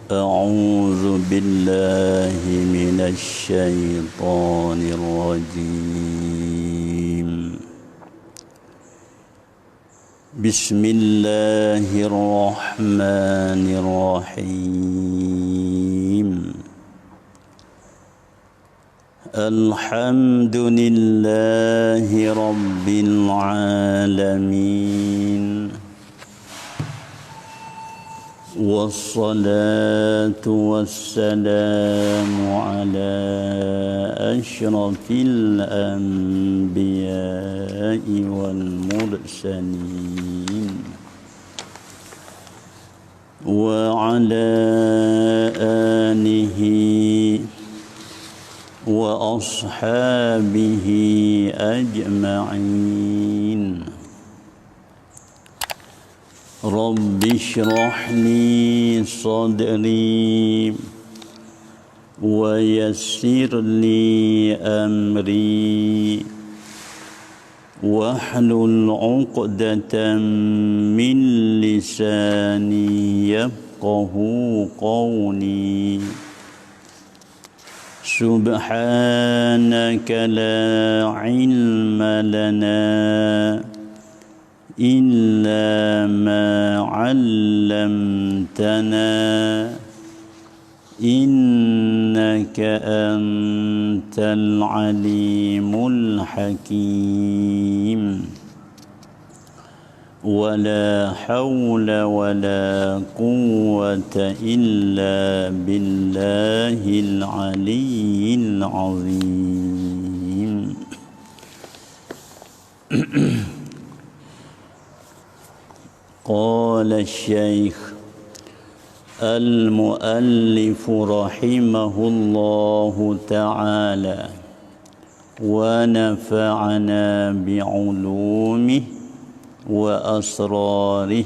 أعوذ بالله من الشيطان الرجيم بسم الله الرحمن الرحيم الحمد لله رب العالمين والصلاة والسلام على أشرف الأنبياء والمرسلين وعلى آله وأصحابه أجمعين رب اشرح لي صدري ويسر لي أمري واحلل عقدة من لساني يفقه قولي سبحانك لا علم لنا إلا ما علمتنا إنك أنت العليم الحكيم ولا حول ولا قوة إلا بالله العلي العظيم قال الشيخ المؤلف رحمه الله تعالى ونفعنا بعلومه وأسراره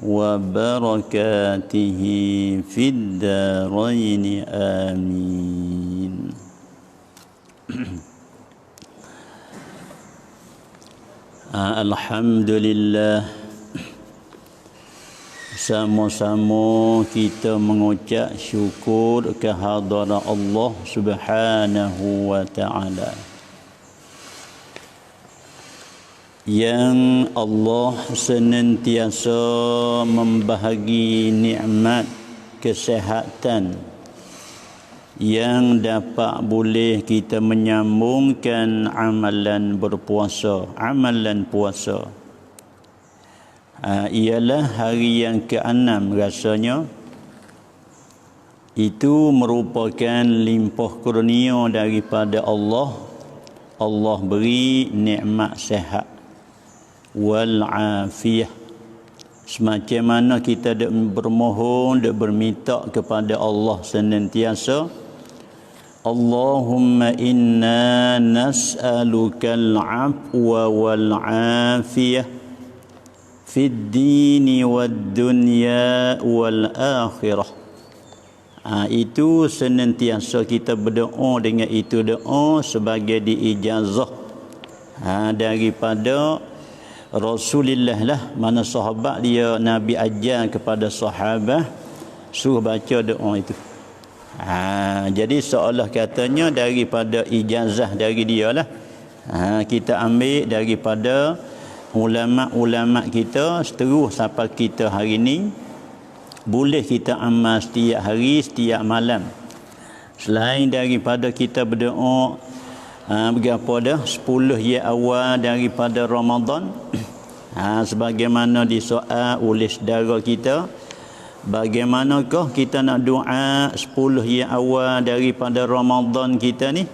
وبركاته في الدارين آمين. Alhamdulillah, sama-sama kita mengucap syukur kehadiran Allah Subhanahu wa taala yang Allah senantiasa membahagi nikmat kesihatan yang dapat boleh kita menyambungkan amalan berpuasa, amalan puasa. Ialah hari yang ke-6 rasanya. Itu merupakan limpah kurnia daripada Allah. Allah beri nikmat sihat wal afiyah. Semacam mana kita dak bermohon, dak berminta kepada Allah senantiasa, Allahumma inna nas'alukal afwa wal afiyah fid dini wad dunya wal akhirah. Itu senantiasa kita berdoa dengan itu doa sebagai diijazah daripada Rasulullah lah. Mana sahabat dia Nabi ajar kepada sahabat suruh baca doa itu. Jadi seolah katanya daripada ijazah dari dia lah. Kita ambil daripada ulama-ulama kita seterus sampai kita hari ni, boleh kita amal setiap hari, setiap malam. Selain daripada kita berdoa berapa dah 10 ya awal daripada Ramadan, sebagaimana disoal oleh saudara kita, bagaimanakah kita nak doa 10 ya awal daripada Ramadan kita ni?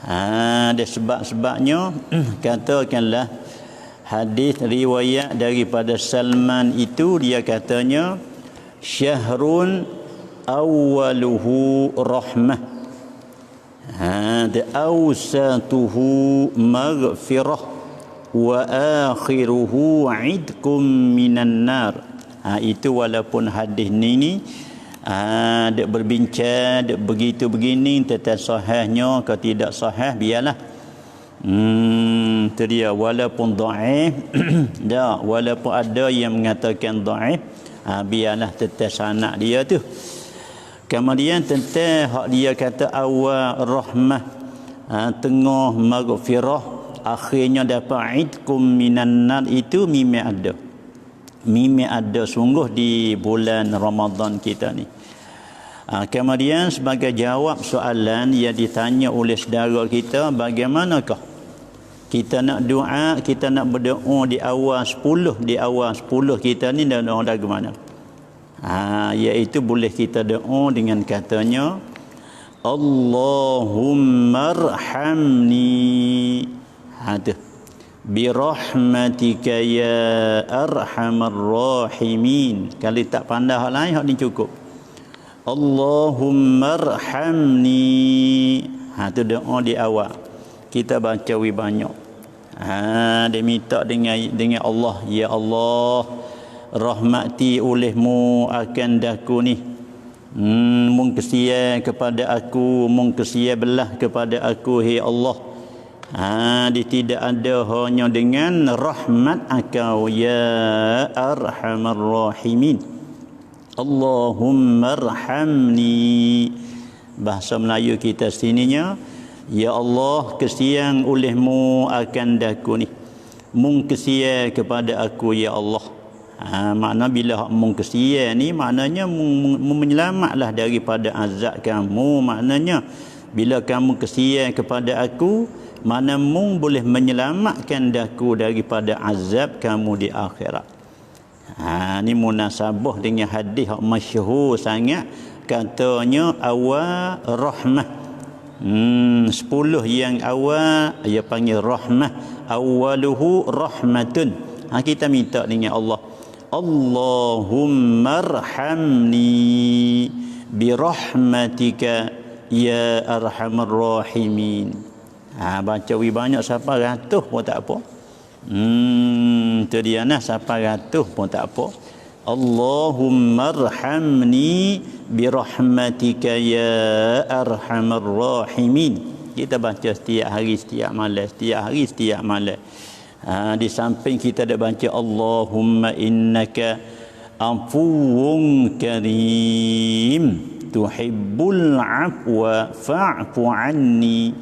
Ada sebab-sebabnya. Katakanlah hadis riwayat daripada Salman itu, dia katanya syahrun awwaluhu rahmah awsatuhu maghfirah wa akhiruhu idkum minan nar. Itu walaupun hadis ni dek berbincang, dek begitu begini tentang sahihnya ke tidak sahih, biarlah. Itu dia, walaupun dhaif dah, walaupun ada yang mengatakan dhaif, Biarlah tentang sanak dia tu. Kemudian tentang hak dia kata awal rahmah, tengah maghfirah, akhirnya dapat idkum minan nar, itu mimi ada. Mimi ada sungguh di bulan Ramadan kita ni. Kemudian sebagai jawab soalan yang ditanya oleh saudara kita, bagaimanakah kita nak doa, kita nak berdoa di awal 10, kita ni dah doa ke mana? Iaitu boleh kita doa dengan katanya Allahumma arhamni, tu birahmatika ya arhamar rahimin. Kalau tak pandai hal lain, hak ni cukup. Allahumma arhamni, tu doa di awal kita baca banyak. Dia minta dengan Allah, ya Allah, rahmati olehmu akan daku ni, mung kesia kepada aku, mung kesia belah kepada aku, hai Allah. Dia tidak ada hanya dengan rahmat Engkau ya arhamar rahimin. Allahumma arhamni, bahasa Melayu kita sininya, ya Allah, kesian olehmu akan daku ni, mung kesia kepada aku ya Allah. Makna bila mung kesia ni maknanya menyelamatlah daripada azab kamu. Maknanya bila kamu kesia kepada aku, mana mung boleh menyelamatkan daku daripada azab kamu di akhirat. Ni munasabah dengan hadis yang masyhur sangat, katanya awal rahmah. 10 yang awal dia panggil rahmah, awaluhu rahmatun. Kita minta dengan Allah, Allahumma arhamni birahmatika ya arhamar rahimin. Baca banyak siapa ratus pun tak apa. Tu dia nah, siapa ratus pun tak apa. Allahumma arhamni birahmatika ya arhamar rahimin. Kita baca setiap hari, setiap malam. Di samping kita ada baca Allahumma innaka afuwun karim tuhibbul afwa fa'fu anni.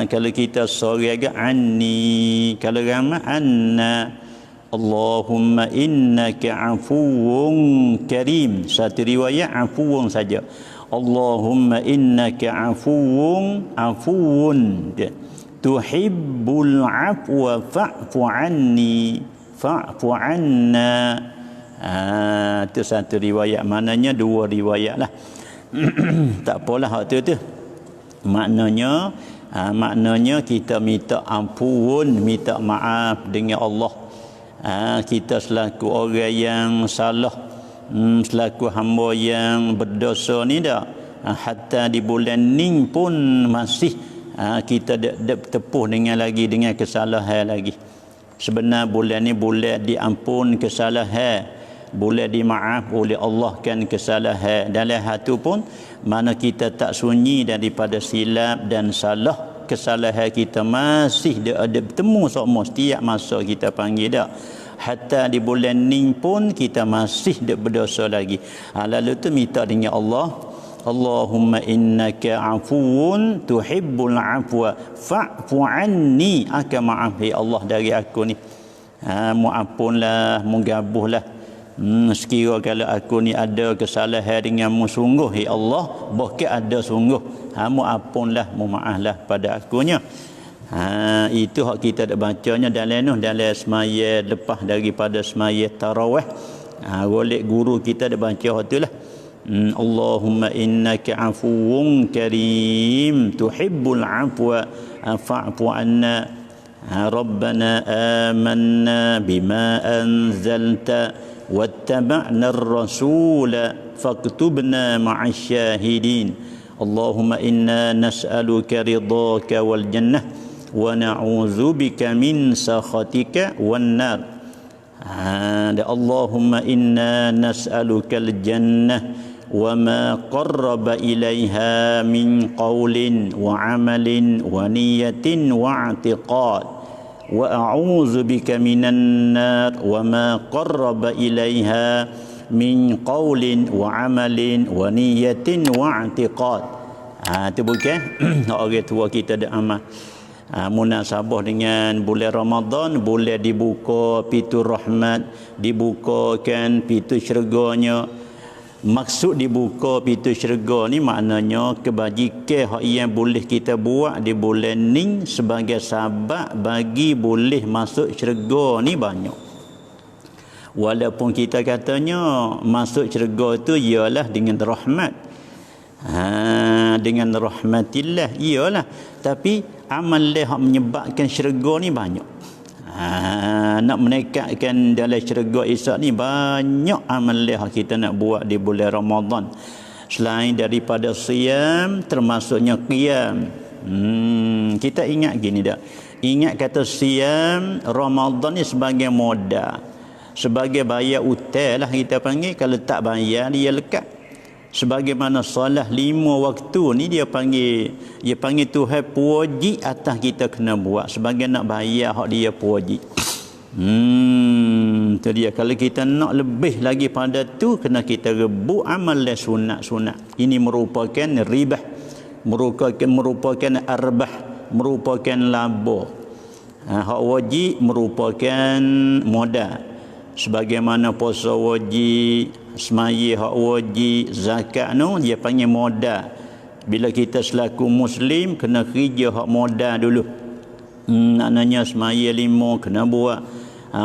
Kalau kita sorry agak anni, kalau ramai anna. Allahumma innaka afuwun karim, satu riwayat afuwun saja. Allahumma innaka afuwun tuhibbul afwa fa'fu anni fa'fu anna. Itu satu riwayat, maknanya dua riwayat lah. Tak apalah hak tu. Maknanya kita minta ampun, minta maaf dengan Allah. Kita selaku orang yang salah, selaku hamba yang berdosa ni dah, hatta di bulan ni pun masih kita tepuh dengan kesalahan lagi. Sebenar bulan ni bulan diampun kesalahan, boleh dimaaf oleh Allah kan kesalahan. Dalam hatu pun mana kita tak sunyi daripada silap dan salah. Kesalahan kita masih ada bertemu semua setiap masa kita panggil dak. Hatta di bulan ni pun kita masih berdosa lagi. Lalu tu minta dengan Allah, Allahumma innaka afuwun tuhibbul afwa fa'fu anni. Maaf ya Allah dari aku ni. Mu'apunlah, menggabuhlah. Sekira kalau aku ni ada kesalahan denganmu sungguh ya Allah, bahkan ada sungguh, mu'apunlah, mu'maaflah pada akunya. Itu hak kita dah bacanya dalam semaya lepas daripada semaya tarawih. Golek guru kita dah baca hak tu lah. Allahumma innaka afuwun karim tuhibbul afwa fa'fu anna. Rabbana amanna bima anzalta wattaba'na ar-rasula faktubna ma'asy syahidin. Allahumma inna nas'aluka ridhaka wal jannah wa na'udzubika min sakhatika wan nar. Allahumma inna nas'aluka al-jannah wa ma qarraba ilaiha min qawlin wa amalin wa niyatin wa i'tiqad. Wa a'udzu bika minan nar wa ma qarraba ilaiha min qaulin wa amalin wa niyatin wa i'tiqad. Tu bukan orang tua kita ada amal. Munasabah dengan bulan Ramadan, bulan dibuka pintu rahmat, dibukakan pintu syurganya. Maksud dibuka pintu syurga ni maknanya kebajikan hak yang boleh kita buat di bulan ni sebagai sebab bagi boleh masuk syurga ni banyak. Walaupun kita katanya masuk syurga tu ialah dengan rahmat. Dengan rahmatillah iyalah, tapi amal yang menyebabkan syurga ni banyak. Nak menekatkan dalam syurga Isa ni banyak amal yang kita nak buat di bulan Ramadan. Selain daripada siam, termasuknya qiyam. Kita ingat gini dah. Ingat kata siam Ramadan ni sebagai modal, sebagai bayar hutang lah kita panggil. Kalau tak bayar dia lekat. Sebagaimana solat 5 waktu ni dia panggil Tuhan puji atas kita kena buat sebagai nak bayar hak dia puji. Tu dia. Kalau kita nak lebih lagi pada tu, kena kita rebut amal sunat-sunat. Ini merupakan ribah, merupakan arbah, merupakan laba. Hak wajib merupakan modal. Sebagaimana puasa wajib, semaya hak wajib, zakat no dia panggil modal. Bila kita selaku muslim kena kerja hak modal dulu. Maknanya semaya 5 kena buat,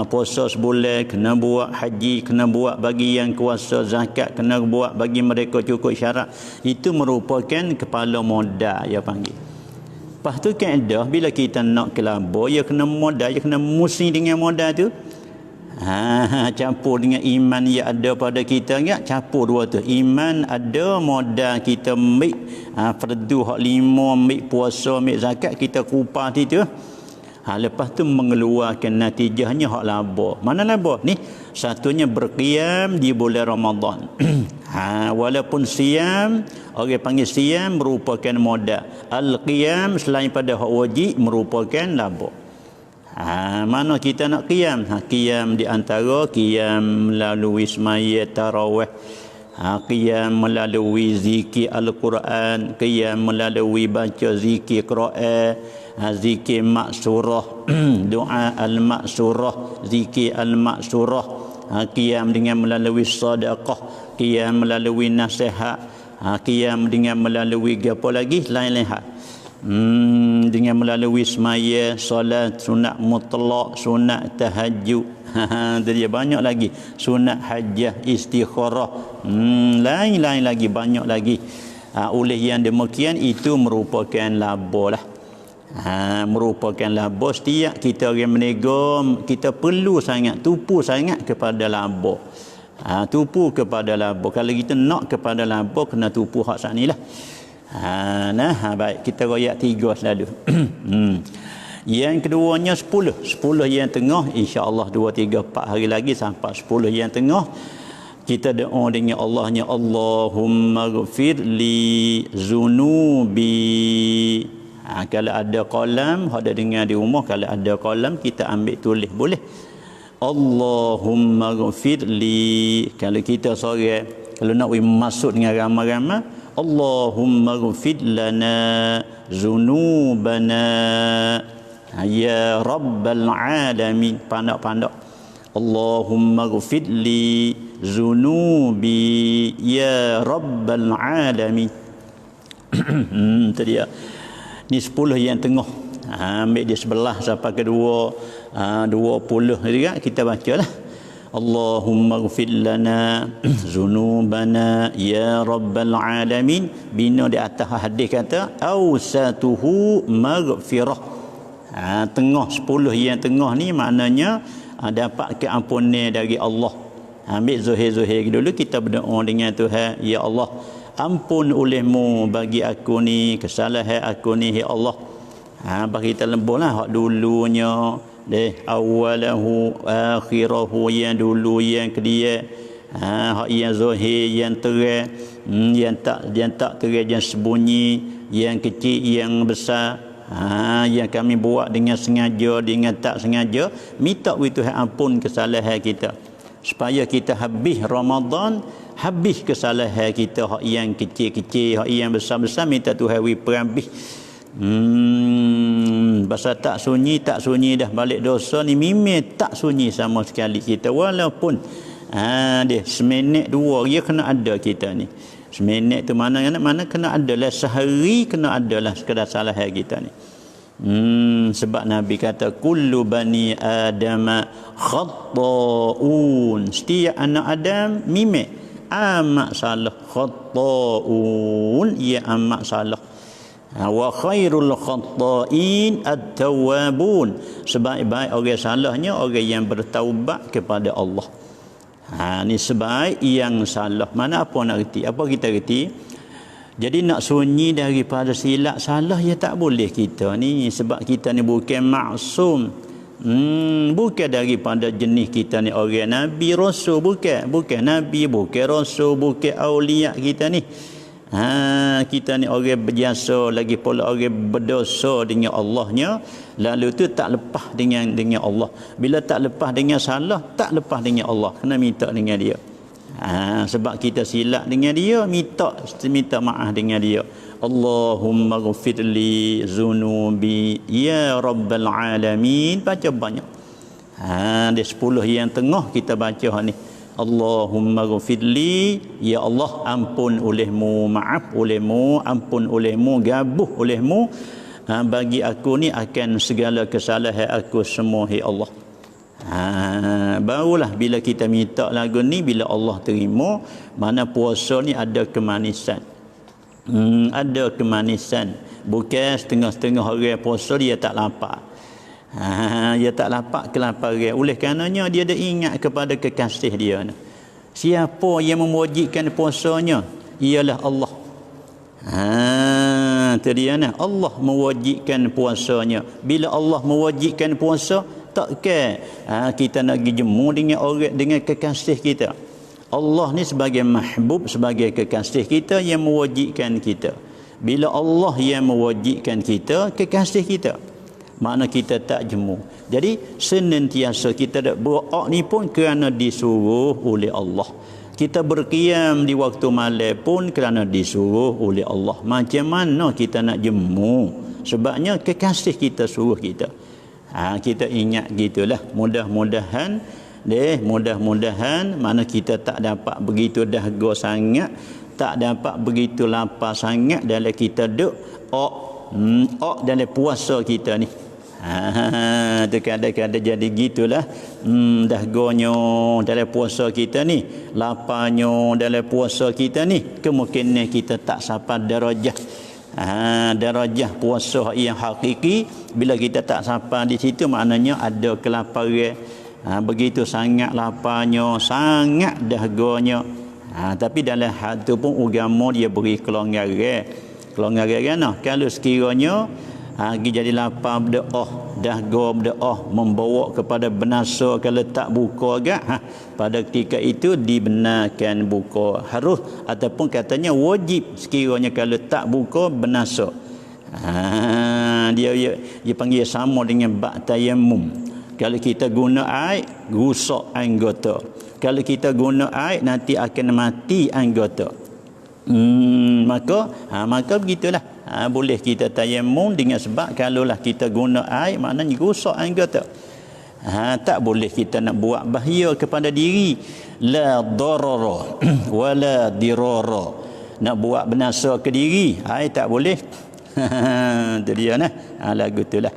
puasa sebulan kena buat, haji kena buat bagi yang kuasa, zakat kena buat bagi mereka cukup syarat. Itu merupakan kepala modal dia panggil. Lepas tu kaedah bila kita nak kelabur, ya kena modal, ya kena musi dengan modal tu. Campur dengan iman yang ada pada kita enggak, campur dua tu. Iman ada, modal kita ambil fardu hak 5, ambil puasa, ambil zakat, kita kupar itu. Lepas tu mengeluarkan natijahnya hak laba. Mana laba ni? Satunya berqiyam di bulan Ramadan. Walaupun siam, orang panggil siam merupakan modal. Al-qiyam selain pada hak wajib merupakan laba. Mana kita nak qiyam? Qiyam di antara qiyam melalui semaya tarawih, qiyam melalui zikir Al-Quran, qiyam melalui baca zikir Quran, zikir maksurah, doa al-maksurah, zikir al-maksurah, qiyam dengan melalui sedekah, qiyam melalui nasihat, qiyam dengan melalui apa lagi lain-lain hal. Dengan melalui semaya, solat sunat mutlak, sunat tahajud, dia banyak lagi, sunat hajah, istikharah, lain-lain lagi, banyak lagi. Oleh yang demikian itu merupakan laba lah. Merupakan laba. Setiap kita orang berniaga, kita perlu sangat, tupu sangat kepada laba. Tupu kepada laba. Kalau kita nak kepada laba, kena tupu hak saat ni lah. Baik, kita royak 3 selalu. Yang keduanya 10 yang tengah, insya-Allah 2, 3, 4 hari lagi sampai 10 yang tengah. Kita doa dengan Allahnya, Allahumma ghfir li zunubi. Kalau ada qalam, ada dengar di rumah, kalau ada qalam kita ambil tulis boleh. Allahumma ghfir li. Kalau kita seorang, kalau nak masuk dengan ramai-ramai, Allahumma ghfir lana zunubana ya rabbal alamin. Pandak-pandak. Allahumma ghfir li zunubi ya rabbal alamin. Itu dia. Ni 10 yang tengah. Ambil dia sebelah sampai ke 20 juga kita bacalah. Allahumma ghfir lana zunubana ya rabbal alamin. Bina di atas hadis kata awsatuhu maghfirah. Tengah 10 yang tengah ni maknanya dapat keampunan dari Allah. Ambil zuhir-zuhir dulu, kita berdoa dengan Tuhan, ya Allah, ampun olehmu bagi aku ni kesalahan aku ni, ya Allah. Bagi kita lembutlah hak dulunya, awalahu akhirahu, yang dulu yang kedia, hak yang zahir, yang terang, yang tak terang, yang sembunyi, yang kecil, yang besar, yang kami buat dengan sengaja, dengan tak sengaja, minta Tuhan ampun kesalahan kita. supaya kita habis Ramadan, habis kesalahan kita hak yang kecil-kecil, hak yang besar-besar, minta Tuhan wi perambih. Pasal tak sunyi dah balik dosa ni, mimih tak sunyi sama sekali kita, walaupun dia seminit dua dia kena ada kita ni. Seminit tu mana kena ada lah, sehari kena ada lah sekadar salah kita ni. Sebab Nabi kata kullu bani adama khatta'un, setiap anak Adam mimik amat salah, khatta'un ia amat salah. Wa khairul khatta'in at-tawwabun, sebaik-baik orang salahnya orang yang bertaubat kepada Allah. Ni sebaik yang salah. Mana apa nak reti? Apa kita reti? Jadi nak sunyi daripada silap salah ya tak boleh kita ni, sebab kita ni bukan maksum. Bukan daripada jenis kita ni orang nabi rasul, bukan nabi, bukan rasul, bukan aulia kita ni. Kita ni orang berjasa, lagi pula orang berdosa dengan Allahnya, lalu tu tak lepas dengan Allah. Bila tak lepas dengan salah, tak lepas dengan Allah, kena minta dengan dia. Sebab kita silap dengan dia, minta maaf dengan dia. Allahumma ghfirli zunubi ya rabbal alamin, baca banyak. Dia 10 yang tengah kita baca ni. Allahumma ghfirli, ya Allah ampun olehmu, maaf olehmu, ampun olehmu, gabuh olehmu bagi aku ni akan segala kesalahan aku semua, ya Allah. Barulah bila kita minta lagu ni, bila Allah terima, mana puasa ni ada kemanisan. Ada kemanisan. Bukan setengah-setengah orang puasa dia tak lapar. Dia tak lapar kelaparan. Oleh karenanya dia dah ingat kepada kekasih dia. Siapa yang mewajibkan puasanya? Ialah Allah. Itu dia nah. Allah mewajibkan puasanya. Bila Allah mewajibkan puasa, takkan kita nak pergi jemu dengan orang, dengan kekasih kita. Allah ni sebagai mahbub, sebagai kekasih kita yang mewajibkan kita. Bila Allah yang mewajibkan kita, kekasih kita, makna kita tak jemu. Jadi senantiasa kita nak berdoa ni pun kerana disuruh oleh Allah. Kita berqiyam di waktu malam pun kerana disuruh oleh Allah. Macam mana kita nak jemu? Sebabnya kekasih kita suruh kita. Kita ingat gitulah. Mudah-mudahan mana kita tak dapat begitu dahaga sangat, tak dapat begitu lapar sangat dalam kita duk dalam puasa kita ni. Tu kadang-kadang jadi gitulah. Dahaganya dalam puasa kita ni, laparnya dalam puasa kita ni, kemungkinan kita tak sampai darajah darajah puasa yang hakiki. Bila kita tak sampai di situ, maknanya ada kelaparan, begitu sangat laparnya, sangat dahaganya. Tapi dalam hal tu pun agama dia beri kelonggaran kan. Kalau sekiranya jadi lapar berdoa, dahaga berdoa membawa kepada binasa, kalau tak buka agak, pada ketika itu dibenarkan buka, harus ataupun katanya wajib sekiranya kalau tak buka binasa. Dia panggil sama dengan bak tayammum. Kalau kita guna air, rusak anggota. Kalau kita guna air, nanti akan mati anggota. Maka begitulah. Boleh kita tayammum dengan sebab kalaulah kita guna air, maknanya rusak anggota. Tak boleh kita nak buat bahaya kepada diri. La darara wala dirara. Nak buat binasa ke diri, air tak boleh. Itu dia nah. Lagu itulah.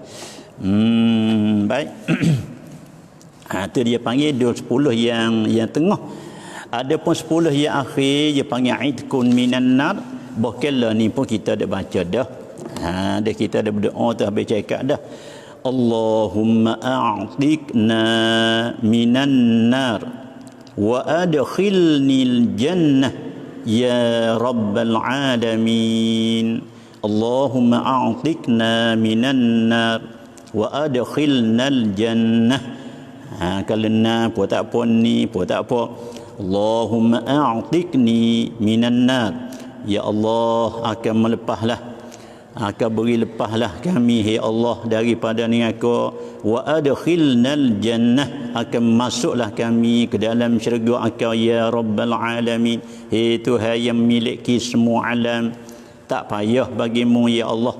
Baik. Itu dia panggil 10 yang tengah. Adapun 10 yang akhir dia panggil idkun minan nar. Bokela ni pun kita dah baca dah. Dah kita dah berdoa tu, habis cakap dah. Allahumma a'tiqna minan nar wa adkhilnil jannah ya rabbal alamin. Allahumma a'tiqna minan nar wa adkhilnal jannah. Kalau na pun tak apa, ni pun tak apa. Allahumma a'tiqni minan nar. Ya Allah akan melepaslah akan beri lepaslah kami hai Allah daripada neraka, wa adkhilnal jannah, akan masuklah kami ke dalam syurga Engkau ya rabbal alamin, hai Tuhan yang memiliki semua alam. Tak payah bagimu ya Allah.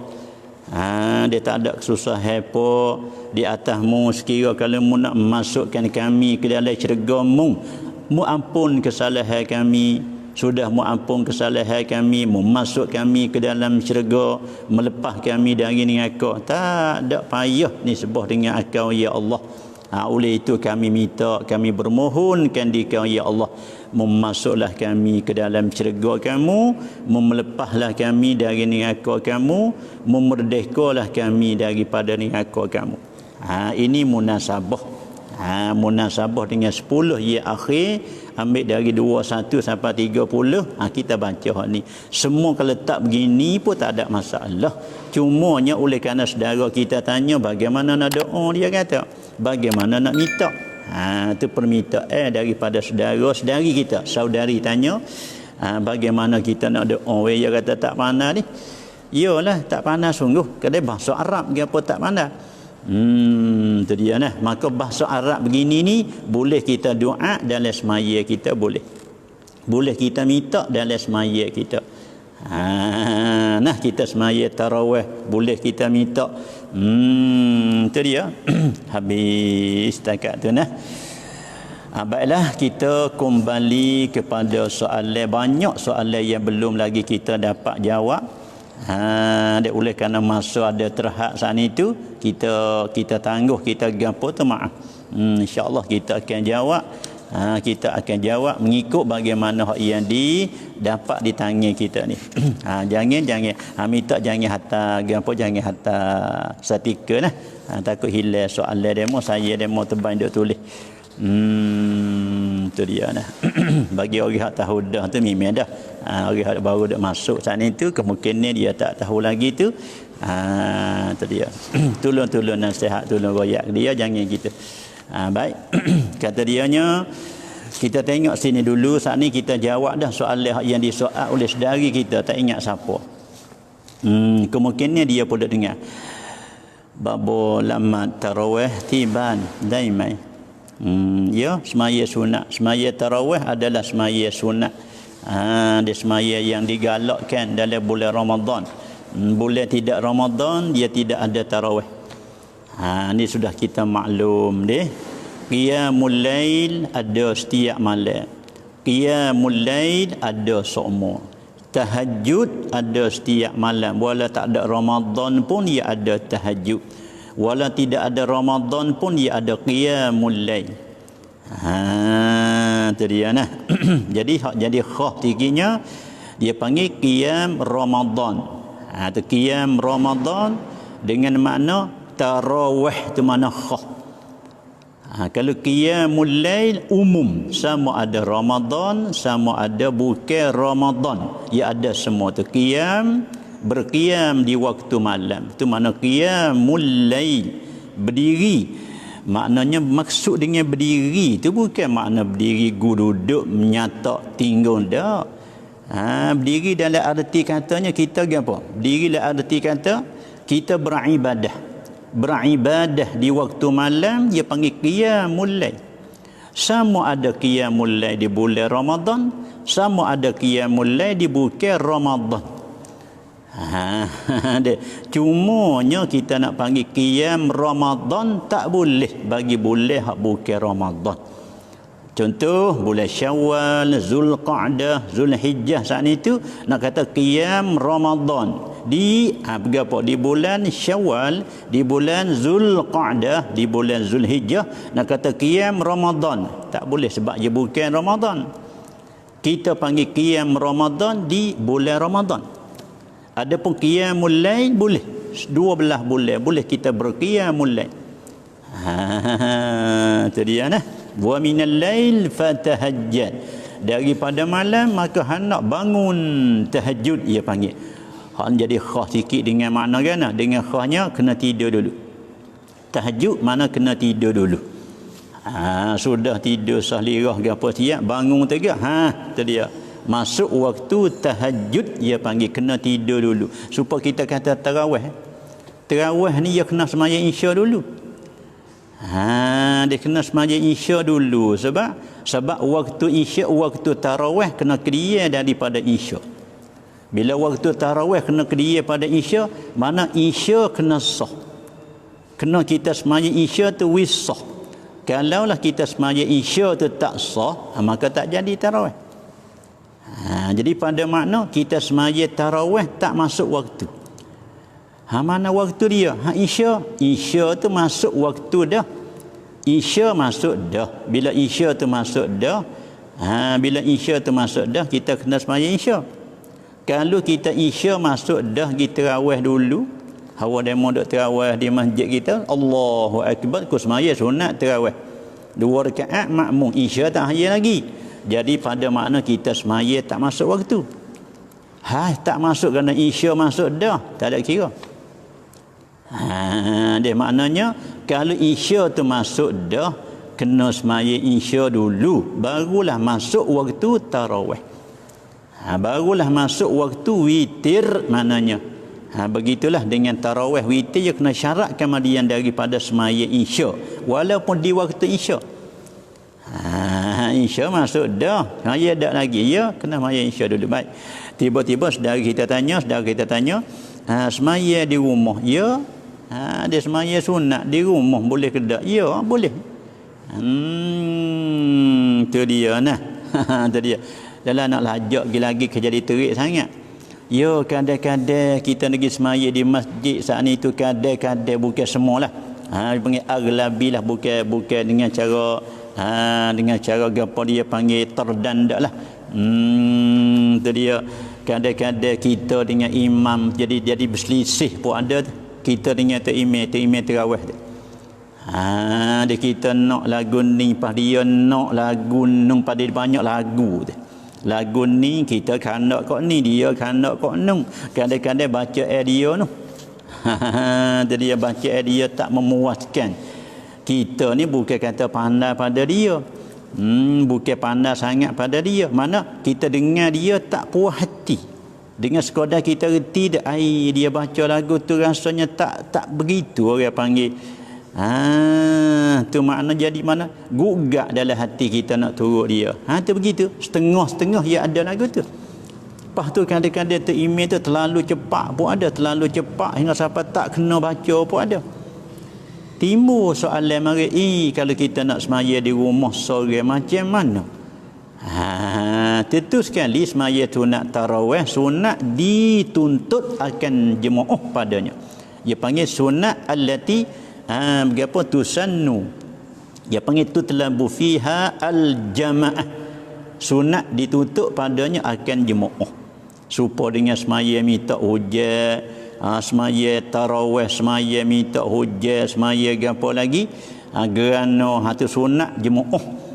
Dia tak ada kesusahan apa di atasmu sekira kalau mu nak masukkan kami ke dalam syurga mu ampun kesalahan kami. Sudah mu ampun kesalahan kami, mu masuk kami ke dalam syurga, melepas kami dari neraka. Tak ada payah ni sebab dengan Engkau ya Allah. Oleh itu kami minta, kami bermohonkan di Kau ya Allah, memasuklah kami ke dalam syurga kamu, melepaslah kami dari neraka kamu, memerdekalah kami daripada neraka kamu. Ini munasabah. Munasabah dengan 10 ya akhir, ambil dari 21 sampai 30. Kita baca hak ni. Semua kalau tak begini pun tak ada masalah. Cumanya oleh kerana saudara kita tanya bagaimana nak doa, dia kata bagaimana nak minta. Itu permintaan daripada saudara-saudari kita. Saudari tanya bagaimana kita nak doa. Dia kata tak pandai ni. Yalah tak pandai sungguh. Kadang bahasa Arab ke apa tak pandai. Itu dia nah. Maka bahasa Arab begini ni boleh kita doa dalam semaya kita, boleh kita minta dalam semaya kita. Nah kita semaya tarawih boleh kita minta. Itu dia. Habis setakat tu nah. Baiklah, kita kembali kepada soalan. Banyak soalan yang belum lagi kita dapat jawab. Oleh kerana masa ada terhad saat itu, kita tangguh, kita gapo tu maaf. InsyaAllah kita akan jawab. Kita akan jawab mengikut bagaimana hak yang dapat di tangan kita ni. Jangan minta jangan hantar gapo, jangan hantar statika nah. Takut hilang soalan demo, saya demo tebal duk tulis. Tu dia nah. Bagi orang hak tahu dah tu memang dah. Orang hak baru dak masuk saat itu kemungkinan dia tak tahu lagi tu. Tu dia. Tolong nasihat, tolong royak dia, jangan gitu. Baik. Kata dianya, kita tengok sini dulu. Saat ni kita jawab dah soalan yang disoal oleh saudari kita, tak ingat siapa. Kemungkinan dia pun dah dengar. Babo lamat tarawih tiban daimai. Ya, semaya sunat. Semaya tarawih adalah semaya sunat. Dia semaya yang digalakkan dalam bulan Ramadan. Bulan tidak Ramadan dia tidak ada tarawih. Ni sudah kita maklum deh. Qiyamul lail ada setiap malam. Qiyamul lail ada semua. Tahajud ada setiap malam. Wala tak ada Ramadan pun dia ada tahajud. Wala tidak ada Ramadan pun dia ada qiyamul lail. Tu dia nah. Jadi khas tingginya dia panggil qiyam Ramadan. Tu qiyam Ramadan dengan makna tarawih, tu mana khas. Kalau qiyamul lail umum, sama ada Ramadan, sama ada bukan Ramadan, ia ada semua tu. Qiyam berqiyam di waktu malam, tu mana qiyamul lail, berdiri. Maknanya maksud dengan berdiri tu bukan makna berdiri duduk menyatak tinggal dak. Berdiri dalam arti katanya kita apa? Berdiri dalam arti kata kita beribadah. Beribadah di waktu malam dia panggil qiyamul lail. Sama ada qiyamul lail di bulan Ramadan, sama ada qiyamul lail di bukan Ramadan. Cumanya kita nak panggil qiyam Ramadan tak boleh bagi bulan hak bukan Ramadan. Contoh bulan Syawal, Zulqa'dah, Zulhijjah saat itu nak kata qiyam Ramadan di apa di bulan Syawal, di bulan Zulqa'dah, di bulan Zulhijjah nak kata qiyam Ramadan tak boleh sebab dia bukan Ramadan. Kita panggil qiyam Ramadan di bulan Ramadan. Adapun qiyamul lail boleh 12 bulan boleh kita berqiyamul lail. Itu dia nah. Wa minal lail fatahajjad, daripada malam maka hendak bangun tahajud ia panggil. Hak jadi khas sikit dengan makna kan, dengan khasnya kena tidur dulu. Tahajud mana kena tidur dulu. Sudah tidur sahlirah ke apa siap bangun tegak, tu dia. masuk waktu tahajud, dia panggil kena tidur dulu. Supaya kita kata tarawih. Tarawih ni dia kena sembahyang isya dulu. Dia kena sembahyang isya dulu sebab waktu isya, waktu tarawih kena kedia daripada isya. Bila waktu tarawih kena kedia pada isya, mana isya kena sah. Kena kita sembahyang isya tu wisah. Kalaulah kita sembahyang isya tu tak sah, maka tak jadi tarawih. Jadi pada makna kita sembahyang tarawih tak masuk waktu. Mana waktu dia? Isya. Isya tu masuk waktu dah. Isya masuk dah. Bila isya tu masuk dah, bila isya tu masuk dah, kita kena sembahyang isya. Kalau kita isya masuk dah, kita tarawih dulu. Hawa demo duk tarawih di masjid kita, Allahu akbar, ku sembahyang sunat tarawih. 2 rakaat makmum, isya tak hayya lagi. Jadi pada makna kita sembahyang tak masuk waktu. Tak masuk kerana isya masuk dah, tak ada kira. Dia maknanya kalau isya tu masuk dah, kena sembahyang isya dulu, barulah masuk waktu tarawih. Barulah masuk waktu witir maknanya. Begitulah dengan tarawih witir, dia kena syarat kemudian daripada sembahyang isya walaupun di waktu isya. Isya masuk dah, saya dak lagi, ya kena sembahyang isya dulu. Baik, tiba-tiba saudara kita tanya, sembahyang di rumah, ya. Dia sembahyang sunat di rumah boleh ke tak? Ya, boleh. Tu dia nah. Tu dia. Dalam nak lajak lagi ke jadi terik sangat. Ya, kadang-kadang kita pergi sembahyang di masjid saat ni tu kadang-kadang bukan semualah. Panggil aglabilah, bukan dengan cara apa dia panggil terdandak lah. Tu dia. Kadang-kadang kita dengan imam jadi berselisih pun ada tu. Kita dengan imam tarawih tu. Dia kita nak lagu ni, pas dia nak lagu nung, pada banyak lagu tu. Lagu ni kita kandak kok ni, dia kandak kok nung. Kadang-kadang baca dia tu. Jadi dia baca dia tak memuaskan. Kita ni bukan kata pandai pada dia. Bukan pandai sangat pada dia. Mana kita dengar dia tak puas hati. Dengan sekadar kita reti dia baca lagu tu rasanya tak begitu orang panggil. Tu makna jadi mana gugak dalam hati kita nak turut dia. Tu begitu. Setengah-setengah dia ada lagu tu. Lepas tu kadang-kadang tu email tu terlalu cepat pun ada, terlalu cepat hingga sampai tak kena baca pun ada. Timbul soalan mari, kalau kita nak semaya di rumah sore macam mana? Tentu sekali semaya sunat tarawih, sunat dituntut akan jemaah padanya. Dia panggil sunat allati berapa tusannu. Dia panggil tutlabu fiha al-jamaah. Sunat dituntut padanya akan jemaah. Supaya dengan semaya minta hujan, semaya tarawih, semaya minta hujan, semaya apa lagi? Gerano hatu sunat jemaah.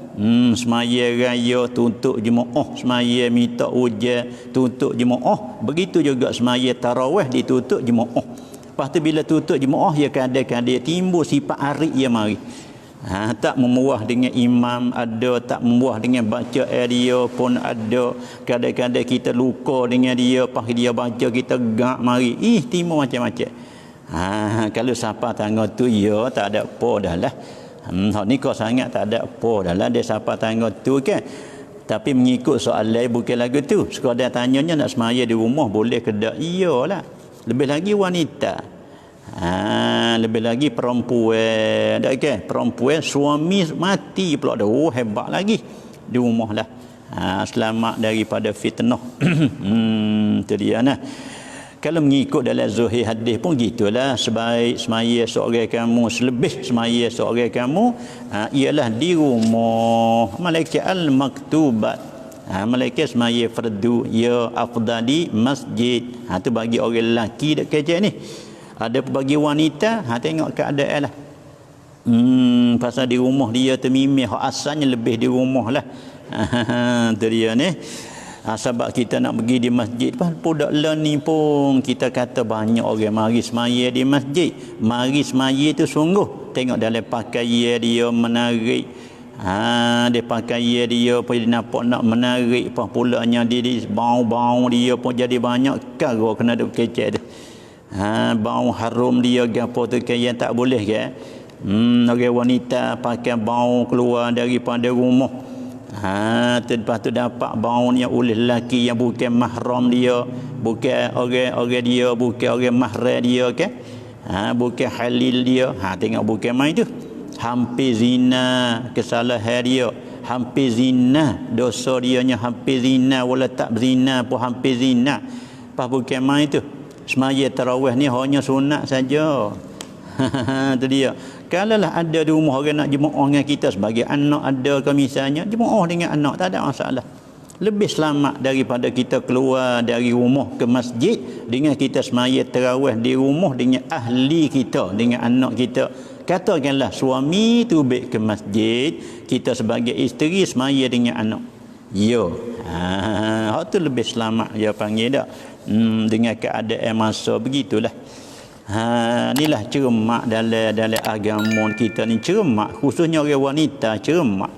Semaya raya tuntut jemaah, semaya minta hujan tuntut jemaah. Begitu juga semaya tarawih dituntut jemaah. Lepas tu bila tuntut jemaah, ya kadang-kadang timbul sifat arik dia mari. Tak memuah dengan imam ada, tak memuah dengan baca dia pun ada. Kadang-kadang kita luka dengan dia, pas dia baca kita gak mari. Timbul macam-macam. Kalau siapa tangga tu, ya tak ada apa dah lah. Hak ni kau sangat tak ada apa dah lah, dia siapa tangga tu kan. Tapi mengikut soalan bukan lagu tu. Sekadar tanyanya nak semaya di rumah boleh ke tak? Iyalah. Lebih lagi wanita. Lebih lagi perempuan. Tak kan? Perempuan suami mati pula dah. Hebat lagi. Di rumah lah. Selamat daripada fitnah. Itu dia nah. Kalau mengikut dalam zahir hadis pun gitulah, sebaik semaya seorang kamu, selebih semaya seorang kamu ialah di rumah. Malaikat al-maktubat, malaikat semaya fardu ya afdali masjid. Tu bagi orang lelaki dak kerja ni. Ada bagi wanita, tengok keadaan lah. Pasal di rumah dia termimih, hak asalnya lebih di rumah lah. Tu dia ni. Sebab kita nak pergi di masjid pun budak ni pun kita kata banyak orang mari semaya di masjid. Mari semaya tu sungguh tengok dalam pakaian dia menarik. Dia pakai dia pun dia nampak nak menarik apa pulanya dia bau-bau dia pun jadi banyak kara kena duk kecek tu. Bau harum dia gapo tu yang tak boleh ke. Orang wanita pakai bau keluar daripada rumah. Lepas tu dapat bau yang oleh lelaki yang bukan mahram dia, bukan orang dia, bukan orang mahram dia ke. Bukan halil dia. Tengok bukan main tu. Hampir zina kesalahan dia, hampir zina dosa dia nya, hampir zina wala tak berzina pun hampir zina. Pas bukan main tu. Semaya tarawih ni hanya sunat saja. Tu dia. Kalaulah ada di rumah orang nak jemaah dengan kita sebagai anak ada ke misalnya, jemaah dengan anak tak ada masalah. Lebih selamat daripada kita keluar dari rumah ke masjid dengan kita semaya tarawih di rumah dengan ahli kita, dengan anak kita. Katakanlah suami tu baik ke masjid, kita sebagai isteri semaya dengan anak. Yo. Hak tu lebih selamat dia panggil dak. Dengan keadaan masa begitulah. Inilah cermat dalam agama kita ni, cermat khususnya orang wanita cermat.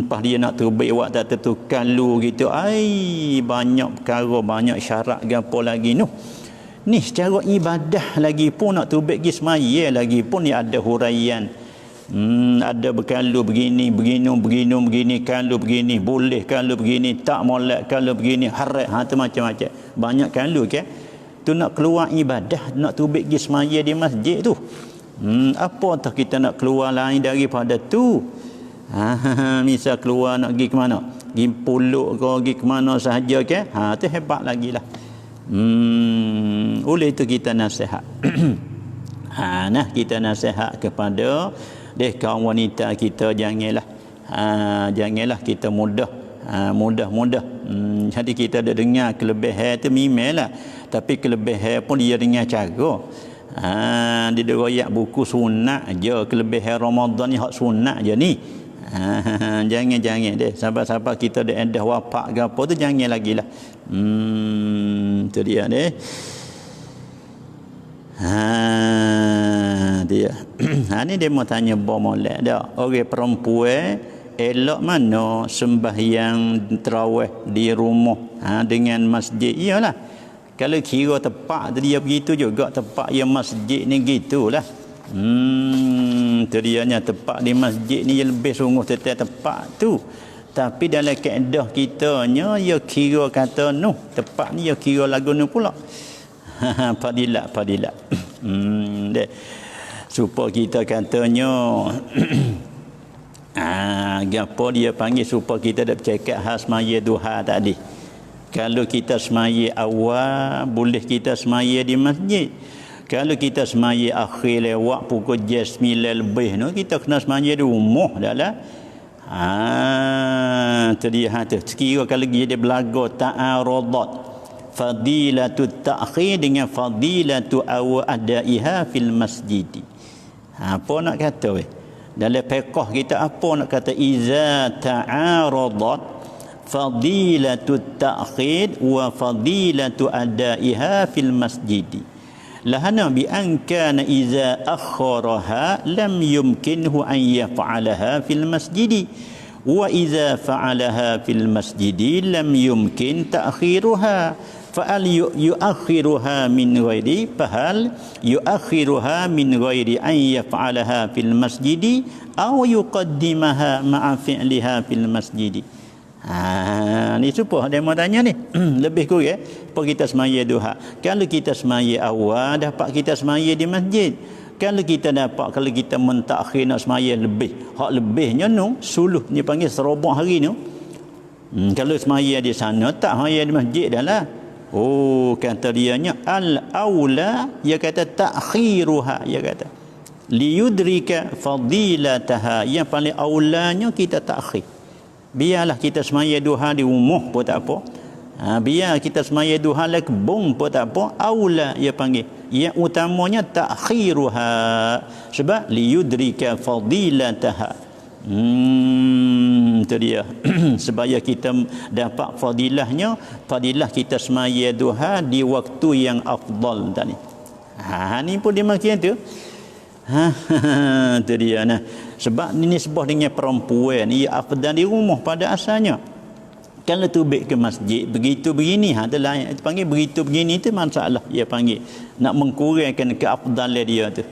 Pas dia nak terbaik waktu tertentu kalu gitu, banyak perkara, banyak syarat gapo lagi noh. Ni secara ibadah lagi pun nak terbaik pergi semaya lagi pun ni ada huraian. Ada berkalu begini kalu begini boleh, kalu begini tak molek, kalu begini haram, tu macam-macam. Banyak kalu ke. Tu nak keluar ibadah, nak terbaik pergi semaya di masjid tu. Apa tak kita nak keluar lain daripada tu? Misal keluar nak pergi ke mana? Pergi puluk ke, pergi ke mana sahaja ke? Tu hebat lagi lah. Oleh itu kita nasihat. Kita nasihat kepada kaum wanita kita, janganlah kita mudah. Jadi kita ada dengar kelebihan tu memanglah, tapi kelebihan pun dia dengar cara. Dia royak buku sunat je, kelebihan Ramadan ni hak sunat je ni. Jangan deh, sahabat-sahabat kita dah wafat ke apa tu jangan lagi lah. Tu dia deh. Dia. Ni dia mau tanya molek dah. Orang perempuan elok mana sembahyang tarawih di rumah dengan masjid. Iyalah. Kalau kira tepat tu dia begitu juga, tepat yang masjid ni gitulah. Tu dianya tepat di masjid ni lebih sungguh tepat tu. Tapi dalam kaedah kitanya ya kira kata tepat ni ya kira lagu ni pula. Fadilat. Supaya kita katanya gapo dia panggil supaya kita dak bercakap hal semaya duha tadi. Kalau kita semaya awal boleh kita semaya di masjid. Kalau kita semaya akhir lewat pukul 9 lebih no, kita kena semaya di rumah dah lah. Tu dia tu. Sekira kalau dia belaga ta'arudat fadilatut ta'khir dengan fadilatu adaiha fil masjid. Apa nak kata weh? Dalam fiqh kita apa nak kata iza ta'arudat fadilatut ta'khir wa fadilatu adaiha fil masjid. Lahana bi an kana iza akharaha lam yumkinhu an yaf'alaha fil masjid wa iza fa'alaha fil masjid lam yumkin ta'khiruha fa'al yu'akhiruha min ghairi fahal yu'akhiruha min ghairi an yaf'alaha fil masjid aw yuqaddimaha ma'a fi'liha fil masjid. Ni supaya dia mau tanya ni. Lebih kurang apa kita semaya duha. Kalau kita semaya awal dapat kita semaya di masjid. Kalau kita dapat, kalau kita mentakhir nak semaya lebih, hak lebihnya suluh ni panggil serobong hari ni. Kalau semaya di sana tak semaya di masjid dah lah. Kata dianya al-aula, dia kata ta'khiruha, dia kata liyudrika fadilataha, yang paling aulanya kita takhir. Biarlah kita semaya duha di rumah pun tak apa. Biar kita semaya duha di kebun pun tak apa. Aula dia panggil. Yang utamanya ta'khiruha. Sebab liyudrika fadilataha. Itu dia. Supaya kita dapat fadilahnya. Fadilah kita semaya duha di waktu yang afdal tadi. Ni pun dia makin tu. Tu dia nah. Sebab ini sebab dengan perempuan ia afdal di rumah pada asalnya. Kalau tu baik ke masjid begitu begini adalah itu panggil begitu begini tu masalah dia panggil nak mengkurangkan keafdalan dia tu.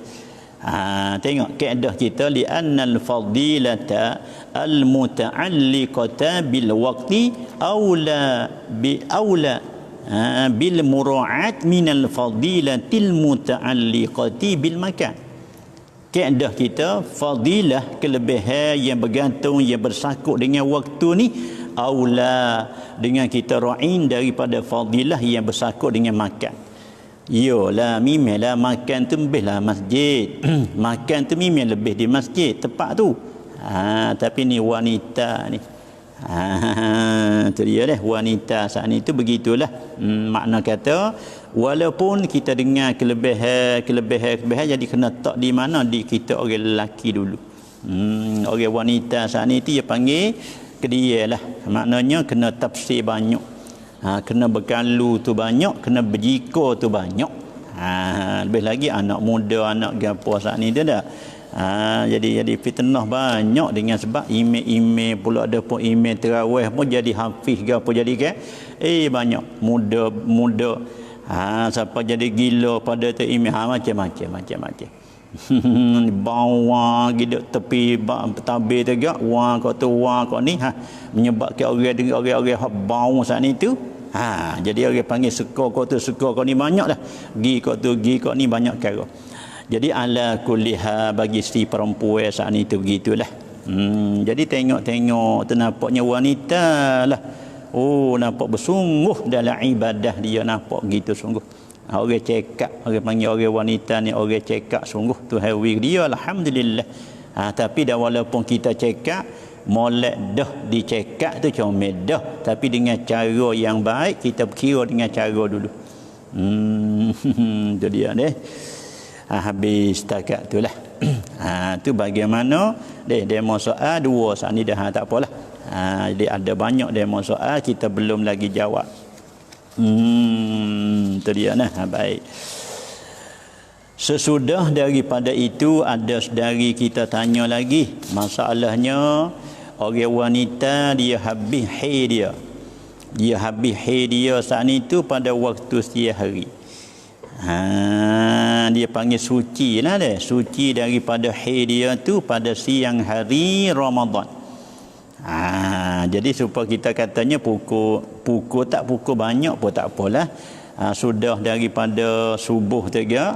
Tengok kaedah kita li annal fadilata al muta'alliqata bil waqti aula bil mura'at minal fadilatil muta'alliqati bil makan. Kaedah kita fadilah kelebihan yang bergantung yang bersangkut dengan waktu ni aula dengan kita ra'in daripada fadilah yang bersangkut dengan makan. Yolah memanglah makan tu lebihlah masjid. Makan tu memang lebih di masjid tepat tu. Tapi ni wanita ni. Tu dia dah wanita saat ni tu begitulah. Makna kata walaupun kita dengar kelebihan jadi kena tak di mana di kita orang lelaki dulu. Orang wanita saat ni tu dia panggil kedia lah. Maknanya kena tafsir banyak. Kena berkalu tu banyak, kena berjiko tu banyak. Lebih lagi anak muda, anak gapo saat ni dia dah. Jadi fitnah banyak dengan sebab email pula ada pun email terawih pun jadi hafiz gapo jadi kan. Banyak muda siapa jadi gila pada tu email macam-macam. Bawa gitu tepi tabir tegak wang kau tu wang kau ni menyebabkan orang bau saat ni tu jadi orang panggil suka kau ni banyak dah gi kau tu gi kau ni banyak kara. Jadi ala kulliha bagi isteri perempuan saat ni tu begitulah. Jadi tengok nampaknya wanita lah. Nampak bersungguh dalam ibadah dia, nampak gitu sungguh. Orang cekak, orang panggil orang wanita ni orang cekak sungguh tu hawi dia alhamdulillah. Tapi dah walaupun kita cekak molek dah dicekak tu comel dah, tapi dengan cara yang baik kita kira dengan cara dulu. Tu dia deh. Habis setakat tu lah. Tu bagaimana demo soal dua saat ni dah tak apalah. Jadi ada banyak demo soal kita belum lagi jawab. Tu dia nah. Baik. Sesudah daripada itu ada dari kita tanya lagi, masalahnya orang wanita dia habis haid dia. Dia habis haid dia saat itu pada waktu siang hari. Dia panggil suci lah deh. Suci daripada haid dia tu pada siang hari Ramadan. Jadi supaya kita katanya pukul tak pukul banyak pun tak apalah. Sudah daripada subuh tegak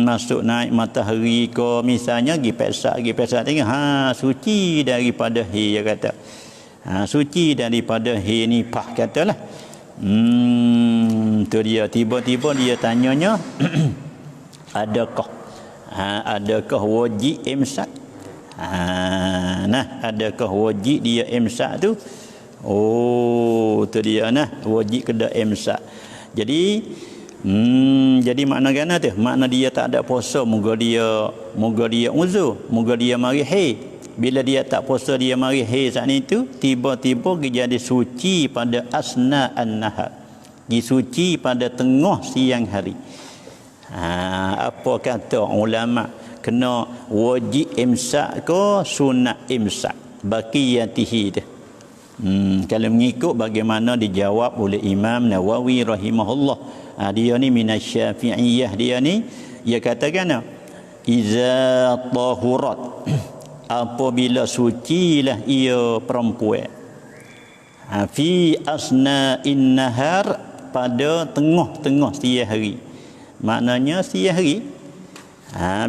masuk naik matahari ke misalnya pergi pesak tengok suci daripada haid dia kata. Suci daripada haid ni pah katalah. Tu dia tiba-tiba dia tanyanya adakah wajib imsak? Adakah wajib dia imsak tu? Tu dia wajib kena imsak. Jadi makna gana tu, makna dia tak ada puasa, moga dia uzur, moga dia mari haid. Bila dia tak puasa dia mari haid saat itu tiba-tiba dia jadi suci pada asna an-nahar. Dia suci pada tengah siang hari. Apa kata ulama? Kena wajib imsak ke sunat imsak baqiyatihi tu. Kalau mengikut bagaimana dijawab oleh Imam Nawawi rahimahullah. Dia ni minasyafi'iyah, dia ni dia katakan iza tahurat, apabila sucilah ia perempuan fi asna'in nahar, pada tengah-tengah siang hari. Maknanya siang hari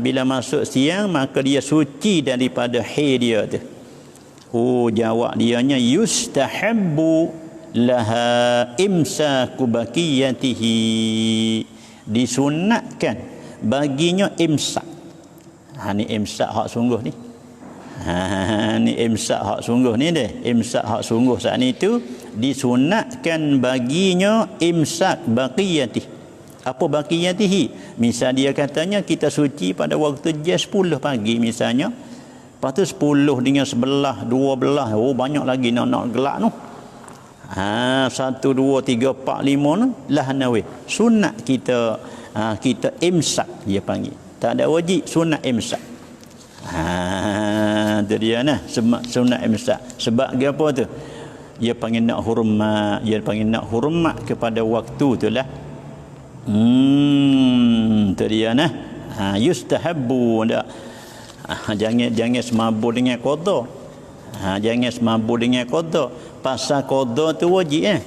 bila masuk siang maka dia suci daripada haid dia tu. Jawab dianya yustahabbu laha imsaku baqiyatihi, disunatkan baginya imsak. Ni imsak hak sungguh ni. Ni imsak hak sungguh ni deh. Imsak hak sungguh saat ni tu disunatkan baginya imsak baqiyatihi. Apa baqiyatihi? Misal dia katanya kita suci pada waktu jam 10 pagi misalnya. Lepas tu 10 dengan 11, 12, banyak lagi nak gelak tu. 1, 2, 3, 4, 5 tu lah nawi. Sunat kita imsak dia panggil. Tak ada wajib, sunat imsak. Tu dia nah, sunat imsak. Sebab apa tu? Dia panggil nak hormat kepada waktu itulah. Tu dia nah. Yustahabbu dak. Jangan semabur dengan qada. Jangan semabur dengan qada. Pasal qada tu wajib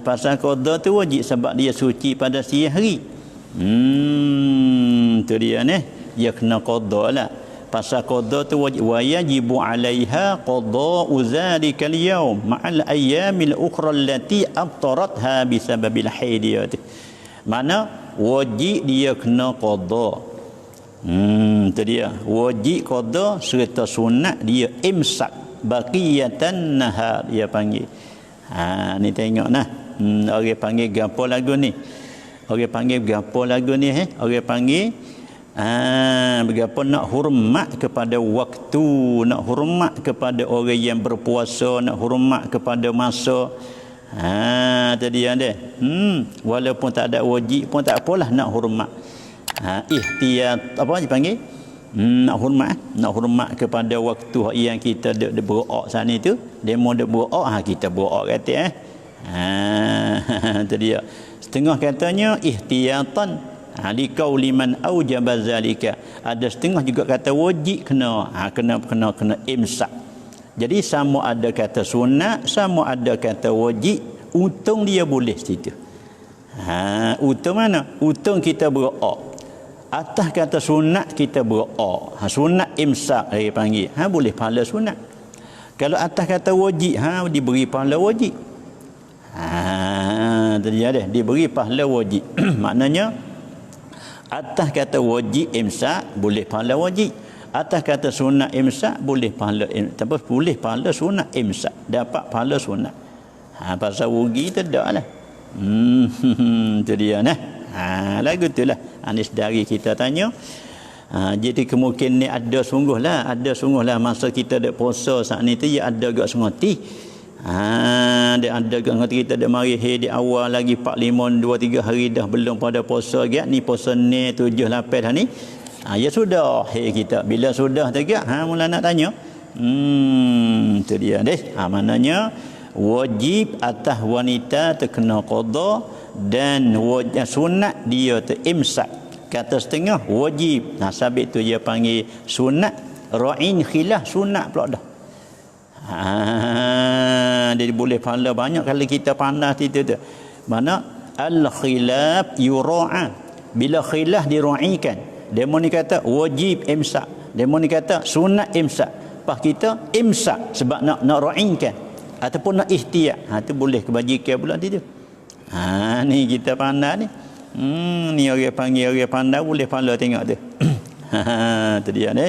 pasal qada tu wajib sebab dia suci pada siang hari. Tu dia ni. Dia kena qada lah. Pasal qada tu wajib. Wa yajibu 'alaiha qada'u zalikal yaum ma'al ayyamil ukhra allati abtaratha bisababil haid. Mana wajib dia kena qada. Tu dia. Wajib qada serta sunat dia imsak baqiyatan nahar dia panggil. Ni tengok nah. Orang panggil gapo lagu ni? Orang panggil gapo lagu ni Orang panggil bergapo nak hormat kepada waktu, nak hormat kepada orang yang berpuasa, nak hormat kepada masa. Tadi ada. Walaupun tak ada wajib pun tak apalah nak hormat. Ihtiyat apa dipanggil? Nak hormat kepada waktu yang kita dek berok sana itu. Demo dek berok kita berok kata tu dia. Setengah katanya ihtiyatan liqauli man aujaba zalika. Ada setengah juga kata wajib kena kena imsak. Jadi sama ada kata sunat, sama ada kata wajib, untung dia boleh situ. Untung mana? Untung kita berok. Atas kata sunat kita berok. Sunat imsak dia panggil. Boleh pahala sunat. Kalau atas kata wajib, diberi pahala wajib. Tadi ada diberi pahala wajib. Maknanya atas kata wajib imsak boleh pahala wajib. Atas kata sunat imsak boleh pahala boleh pahala sunat imsak. Dapat pahala sunat. Pasal rugi tu dak lah. Tu dia nah. Lagu itulah Anis dari kita tanya. Jadi kemungkinan ni ada sungguhlah masa kita dak puasa saat ni tu ya ada gak sengoti. Dia ada gak kita dak mari di awal lagi 4 5 2 3 hari dah belum pada puasa gak ni puasa ni 7 8 dah ni. Ya sudah kita bila sudah tegak mula nak tanya. Tu dia deh. Maknanya wajib atas wanita terkena qada dan wajib sunat dia imsak. Kata setengah wajib. Sabit tu dia panggil sunat. Ra'in khilaf sunat pula dah. Jadi boleh pahala banyak kalau kita pandai itu tu. Mana al khilaf yura'a. Bila khilaf dira'ikan. Demo ni kata wajib imsak. Demo ni kata sunat imsak. Pas kita imsak sebab nak ra'inkan ataupun nak ihtiyat. Tu boleh kebajikan pula tu. Ni kita pandai ni. Ni orang panggil orang pandai boleh pahala tengok tu. Tu dia ni.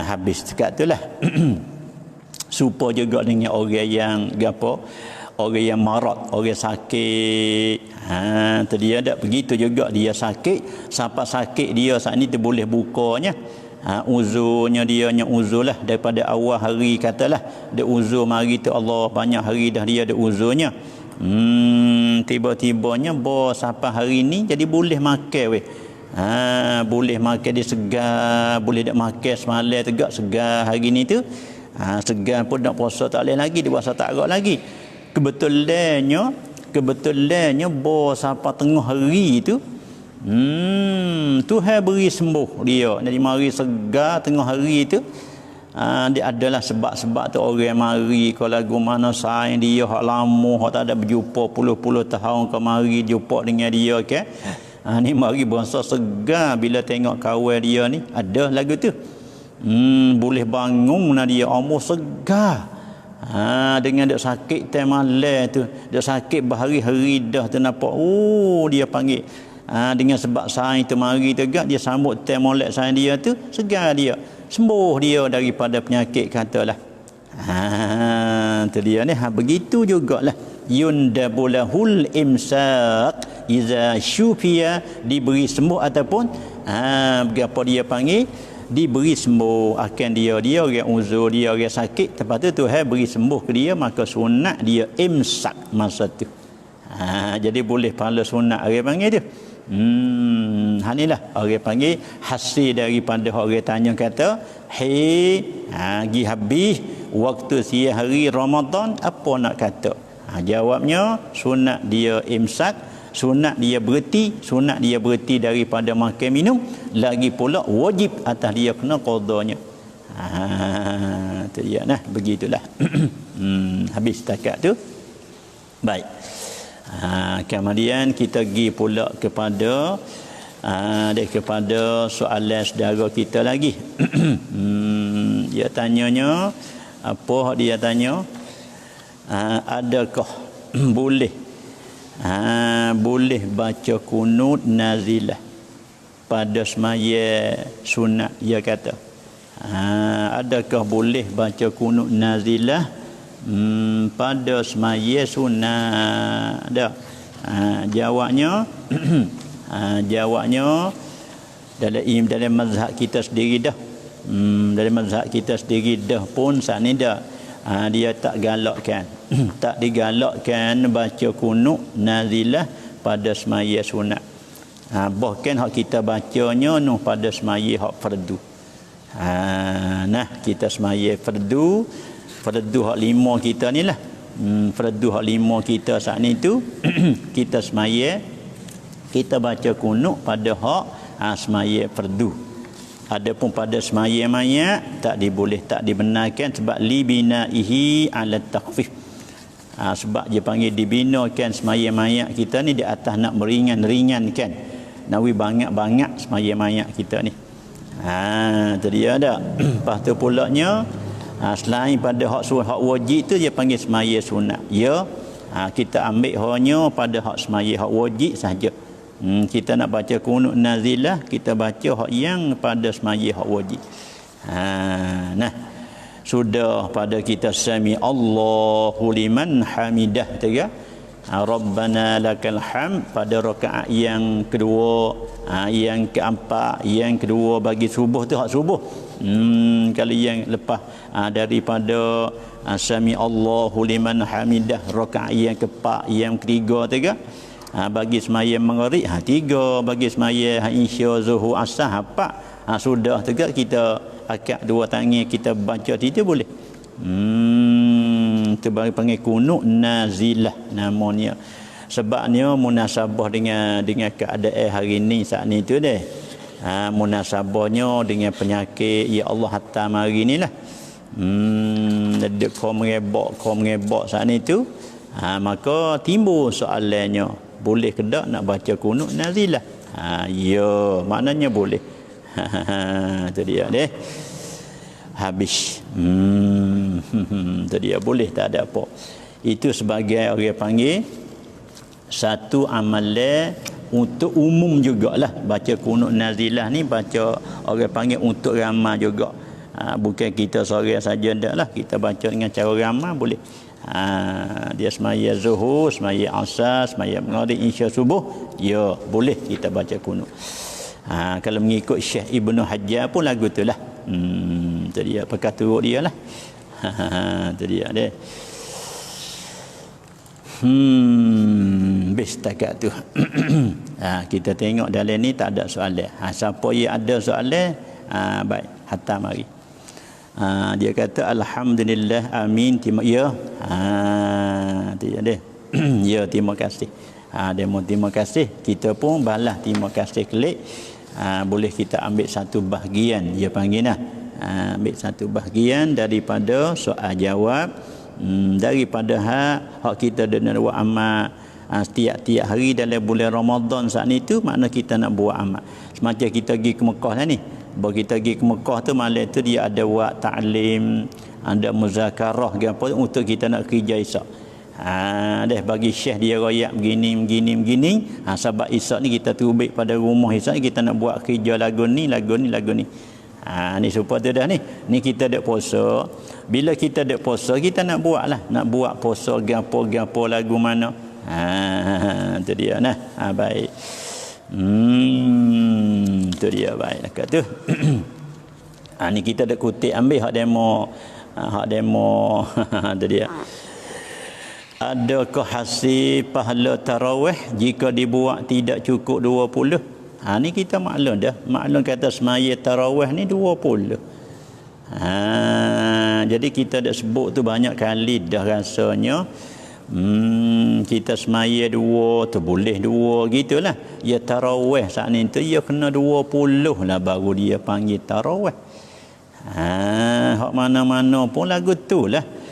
Habis dekat tu lah. Supaya juga dengan orang yang gapo, orang yang marat, orang sakit. Tu dia tak begitu juga dia sakit, siapa sakit dia saat ni tu boleh bukanya. Uzurnya dia nya uzur lah daripada awal hari katalah dia uzur mari tu Allah banyak hari dah dia ada uzurnya. Tiba-tibanya sampai hari ni jadi boleh makan weh. Boleh makan dia segar, boleh dak makan semalam tegak segar hari ni tu. Segar pun nak puasa tak boleh lagi, dia puasa tak agak lagi. Kebetulannya sampai tengah hari tu Tuhan beri sembuh dia. Jadi mari segar tengah hari tu. Dia adalah sebab-sebab tu orang mari kalau lagu mana sayang dia hak lama hak tak ada berjumpa puluh-puluh tahun ke mari jumpa dengan dia ke. Ni mari berasa segar bila tengok kawan dia ni ada lagu tu. Boleh bangun dia umur segar. Dengan dia sakit time malam tu, dia sakit berhari-hari dah tu nampak dia panggil. Dengan sebab sayang tu mari tegak dia sambut time molek sayang dia tu segar dia. Sembuh dia daripada penyakit katalah. Tu dia ni. Begitu jugalah yundabulahul imsak iza syufiya diberi sembuh ataupun berapa dia panggil diberi sembuh akan dia orang uzur dia orang sakit lepas tu Tuhan beri sembuh ke dia maka sunat dia imsak masa tu. Jadi boleh pahala sunat orang panggil tu. Inilah orang panggil hasil daripada orang tanya kata, "Hei, gi habis waktu siang hari Ramadan, apa nak kata?" Jawabnya, sunat dia imsak, sunat dia berhenti daripada makan minum, lagi pula wajib atas dia kena qadanya. Tu dia nah, begitulah. Habis setakat tu. Baik. Kemudian kita pergi pula kepada kepada soalan saudara kita lagi. Dia tanyanya apa dia tanya? Adakah boleh baca kunut nazilah pada semaya sunat? Dia kata adakah boleh baca kunut nazilah pada semaya sunat? Jawabnya dalam mazhab kita sendiri dah. Dalam mazhab kita sendiri dah pun saat ni dah dia tak galakkan tak digalakkan baca kunut nazilah pada semaya sunat. Bahkan hak kita bacanya pada semaya hak fardu. Nah, kita semaya fardu hak 5 kita ni lah. Fardu hak 5 kita saat ni tu kita semaya kita baca kunut pada hak semaya fardu. Adapun pada semaya mayat tak dibenarkan sebab libinaihi ala takhfif. Sebab dia panggil dibinakan semaya mayat kita ni di atas nak meringankan. Nawi bangat semaya mayat kita ni. Tu dia dah. Lepas tu pulaknya selain pada hak wajib tu dia panggil semaya sunat. Ya, kita ambil hanya pada hak semaya hak wajib saja. Kita nak baca kunut nazilah, kita baca hak yang pada semaya hak wajib. Nah, sudah pada kita sami Allahu liman hamidah tiga. Rabbana lakal hamd pada rakaat yang kedua, yang keempat, yang kedua bagi subuh tu hak subuh. Kalau yang lepas daripada sami Allahu liman hamidah rakaat yang keempat, yang ketiga tiga. Bagi semaya maghrib 3, bagi semaya isya zuhur asar 4. Sudah juga kita akad 2 tangan kita baca itu boleh. Itu bagi panggil kunut nazilah namanya. Sebabnya munasabah dengan keadaan hari ni saat ni tu deh. Munasabahnya dengan penyakit ya Allah hatta hari ni lah. Kau mengebak saat ni tu. Maka timbul soalannya, boleh ke tak nak baca kunut nazilah? Ya, maknanya boleh. Itu dia deh. Habis. Itu dia boleh, tak ada apa. Itu sebagai orang panggil satu amalan untuk umum jugalah. Baca kunut nazilah ni baca orang panggil untuk ramai juga. Bukan kita seorang saja dak lah. Kita baca dengan cara ramai boleh. Dia semaya zuhur, semaya asar, semaya maghrib, isya subuh, ya boleh kita baca kunut. Kalau mengikut Syekh Ibnu Hajar pun lagu tu lah. Tu dia perkataan dia lah. Tu dia deh. Setakat tu. Kita tengok dalam ni tak ada soalan. Siapa yang ada soalan, baik hantar mari. Dia kata alhamdulillah amin ya. Dia deh. Ya, terima kasih. Terima kasih. Kita pun balas terima kasih klik. Boleh kita ambil satu bahagian dia panggil nah. Ambil satu bahagian daripada soal jawab daripada hak kita dengan buat amal setiap hari dalam bulan Ramadan saat ni tu, makna kita nak buat amal. Semacam kita pergi ke Mekah lah ni. Bahawa kita pergi ke Mekah tu malam tu dia ada buat ta'lim, ada muzakarah ke apa untuk kita nak kerja Isyak. Dah bagi syekh dia royak begini. Sebab Isyak ni kita terubik pada rumah Isyak ni kita nak buat kerja lagu ni. Ni supaya tu dah ni. Ni kita dak puasa. Bila kita dak puasa kita nak buat lah. Nak buat puasa gapo lagu mana. Tu dia nah. Baik. Tu dia baik dekat tu. Ni kita dak kutip ambil hak demo tu dia. Adakah hasil pahala tarawih jika dibuat tidak cukup 20? Ni kita maklum dah. Maklum kata semaya tarawih ni 20. Jadi kita dah sebut tu banyak kali dah rasanya. Kita semaya 2 tu boleh 2 gitulah. Ya tarawih saat ni tu ya kena 20 lah baru dia panggil tarawih. Hak mana-mana pun lagu tu lah.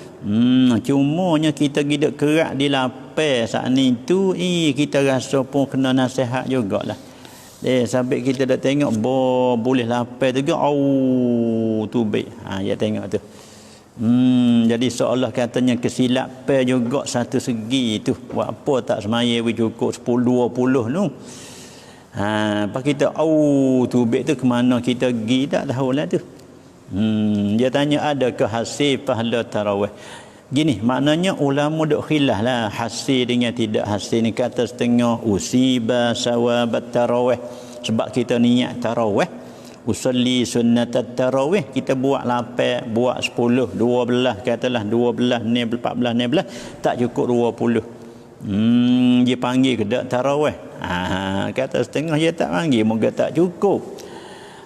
Cumanya kita gidak kerak di lapar saat ni tu kita rasa pun kena nasihat jugalah. Sampai kita dah tengok boleh lapar tu ke tu baik. Ya tengok tu. Jadi seolah katanya kesilapan juga satu segi tu. Buat apa tak semaya cukup 10 20 tu. Pas kita tu baik tu ke mana kita pergi tak tahulah tu. Dia tanya adakah hasil pahala tarawih. Gini maknanya ulama duk khilaf lah hasil dengan tidak hasil ni. Kata setengah usiba sawabat tarawih sebab kita niat tarawih, usalli sunnatat tarawih, kita buat 8 buat 10 12 katalah 12 ni 14 ni tak cukup 20. Dia panggil ke dak tarawih. Kata setengah dia tak panggil, moga tak cukup.